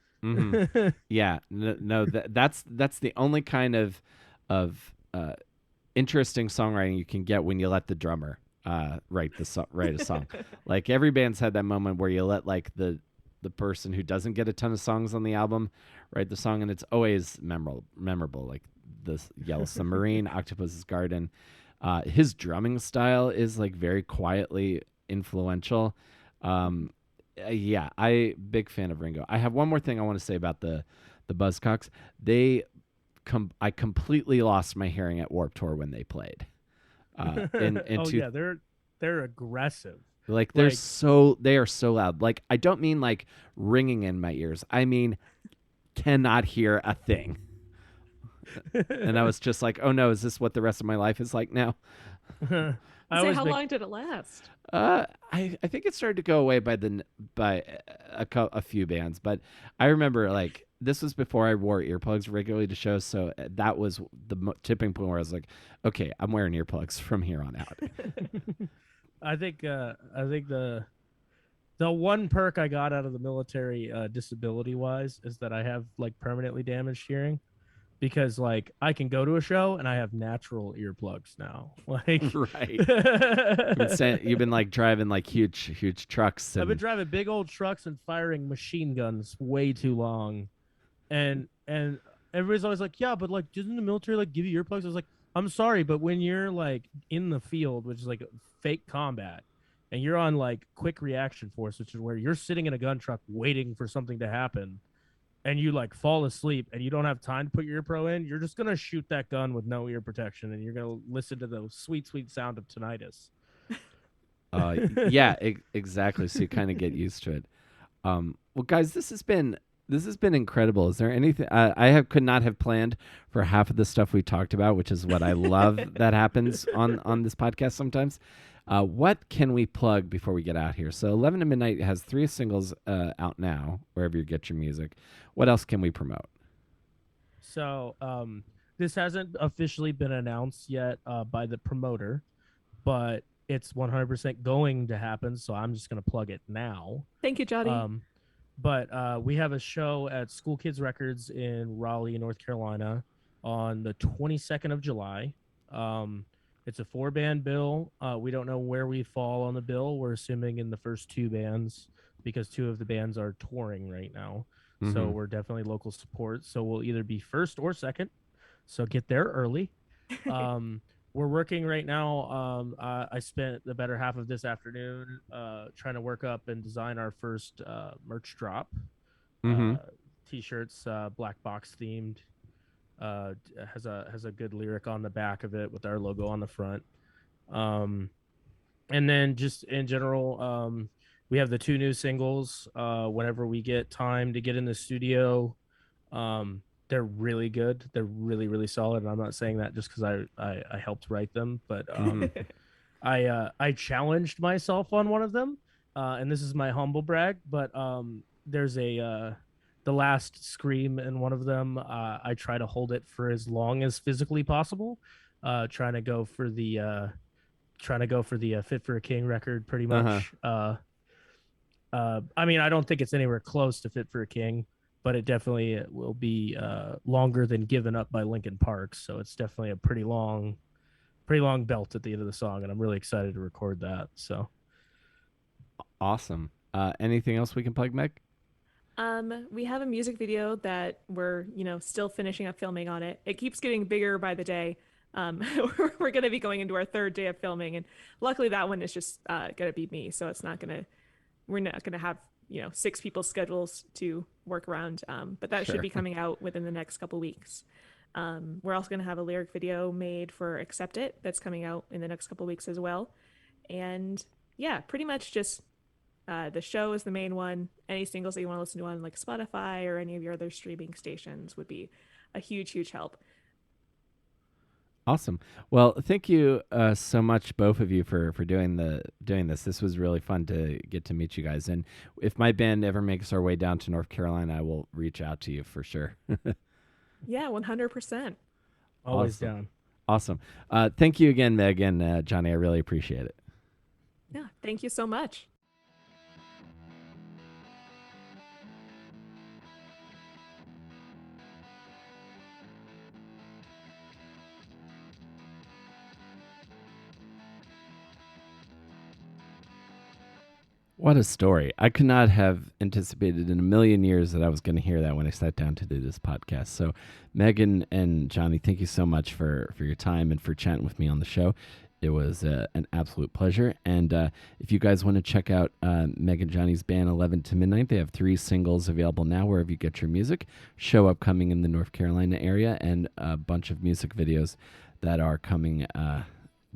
Yeah, no, that's the only kind of interesting songwriting you can get when you let the drummer write a song. Like every band's had that moment where you let like the person who doesn't get a ton of songs on the album write the song, and it's always memorable. Like the Yellow Submarine, Octopus's Garden. His drumming style is like very quietly influential. Yeah, big fan of Ringo. I have one more thing I want to say about the Buzzcocks. I completely lost my hearing at Warped Tour when they played. Yeah, they're aggressive. Like they are so loud. Like I don't mean like ringing in my ears. I mean cannot hear a thing. And I was just like, oh no, is this what the rest of my life is like now? How long did it last? I think it started to go away by a few bands, but I remember like this was before I wore earplugs regularly to shows, so that was the tipping point where I was like, okay, I'm wearing earplugs from here on out. I think the one perk I got out of the military, disability wise, is that I have like permanently damaged hearing. Because like I can go to a show and I have natural earplugs now. Like right. You've been like driving like huge trucks. I've been driving big old trucks and firing machine guns way too long. And everybody's always like, yeah, but like doesn't the military like give you earplugs? I was like, I'm sorry, but when you're like in the field, which is like fake combat, and you're on like quick reaction force, which is where you're sitting in a gun truck waiting for something to happen, and you like fall asleep and you don't have time to put your ear pro in, you're just going to shoot that gun with no ear protection and you're going to listen to the sweet sound of tinnitus. Yeah, exactly. So you kind of get used to it. Well, guys, this has been incredible. Is there anything could not have planned for half of the stuff we talked about, which is what I love that happens on this podcast sometimes. What can we plug before we get out here? So 11 to Midnight has 3 singles out now, wherever you get your music. What else can we promote? So this hasn't officially been announced yet by the promoter, but it's 100% going to happen. So I'm just going to plug it now. Thank you, Jonny. But we have a show at School Kids Records in Raleigh, North Carolina on the 22nd of July. It's a 4-band bill. We don't know where we fall on the bill. We're assuming in the first 2 bands because 2 of the bands are touring right now. Mm-hmm. So we're definitely local support. So we'll either be first or second. So get there early. We're working right now. I spent the better half of this afternoon trying to work up and design our first merch drop. Mm-hmm. T-shirts, black box themed. Has a good lyric on the back of it with our logo on the front. And then just in general, we have the 2 new singles. Whenever we get time to get in the studio, they're really good. They're really, really solid. And I'm not saying that just because I helped write them, but I challenged myself on one of them. And this is my humble brag, but there's the last scream in one of them. I try to hold it for as long as physically possible. Trying to go for the Fit for a King record pretty much. Uh-huh. I mean, I don't think it's anywhere close to Fit for a King, but it definitely will be longer than Given Up by Linkin Park. So it's definitely a pretty long belt at the end of the song, and I'm really excited to record that. So awesome. Anything else we can plug, Meg? We have a music video that we're, still finishing up filming on it. It keeps getting bigger by the day. We're going to be going into our 3rd day of filming, and luckily that one is just going to be me. So we're not going to have, 6 people's schedules to work around. But that should be coming out within the next couple weeks. We're also going to have a lyric video made for Accept It that's coming out in the next couple weeks as well. And yeah, pretty much just the show is the main one. Any singles that you want to listen to on like Spotify or any of your other streaming stations would be a huge help. Awesome. Well, thank you so much, both of you, for doing this. This was really fun to get to meet you guys. And if my band ever makes our way down to North Carolina, I will reach out to you for sure. Yeah, 100%. Always down. Awesome. Thank you again, Meg and Jonny. I really appreciate it. Yeah, thank you so much. What a story. I could not have anticipated in a million years that I was going to hear that when I sat down to do this podcast. So Megan and Jonny, thank you so much for your time and for chatting with me on the show. It was an absolute pleasure. And if you guys want to check out Megg and Jonny's band 11 to Midnight, they have 3 singles available now wherever you get your music. Show upcoming in the North Carolina area, and a bunch of music videos that are coming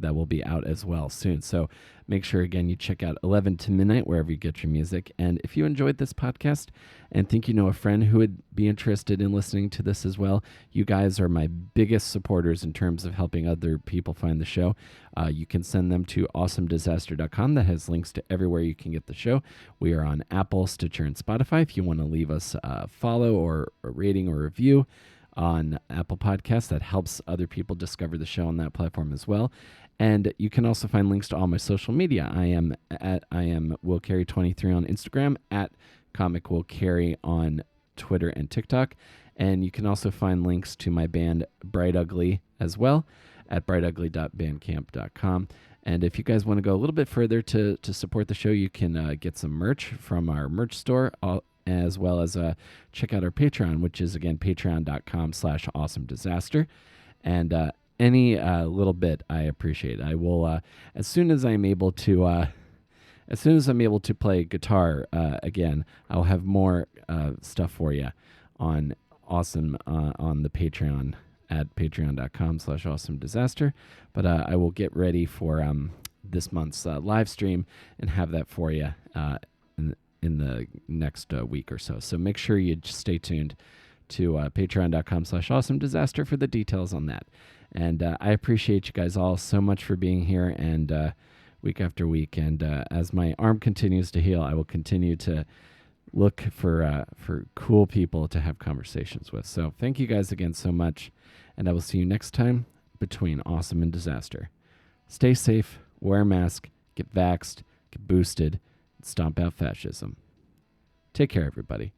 that will be out as well soon. So make sure, again, you check out 11 to Midnight wherever you get your music. And if you enjoyed this podcast and think you know a friend who would be interested in listening to this as well, you guys are my biggest supporters in terms of helping other people find the show. You can send them to awesomedisaster.com. That has links to everywhere you can get the show. We are on Apple, Stitcher, and Spotify. If you want to leave us a follow or a rating or review on Apple Podcasts, that helps other people discover the show on that platform as well. And you can also find links to all my social media. I am Will Carey 23 on Instagram, at Comic Will Carey on Twitter and TikTok. And you can also find links to my band Bright Ugly as well at brightugly.bandcamp.com. And if you guys want to go a little bit further to support the show, you can get some merch from our merch store, as well as check out our Patreon, which is, again, patreon.com/awesomedisaster. And any little bit I appreciate. I will, as soon as I'm able to play guitar again, I'll have more stuff for you on Awesome on the Patreon at patreon.com/awesomedisaster. But I will get ready for this month's live stream and have that for you in the next week or so. So make sure you stay tuned to patreon.com/awesomedisaster for the details on that. And I appreciate you guys all so much for being here, and week after week. And as my arm continues to heal, I will continue to look for cool people to have conversations with. So thank you guys again so much, and I will see you next time between Awesome and Disaster. Stay safe, wear a mask, get vaxxed, get boosted, and stomp out fascism. Take care, everybody.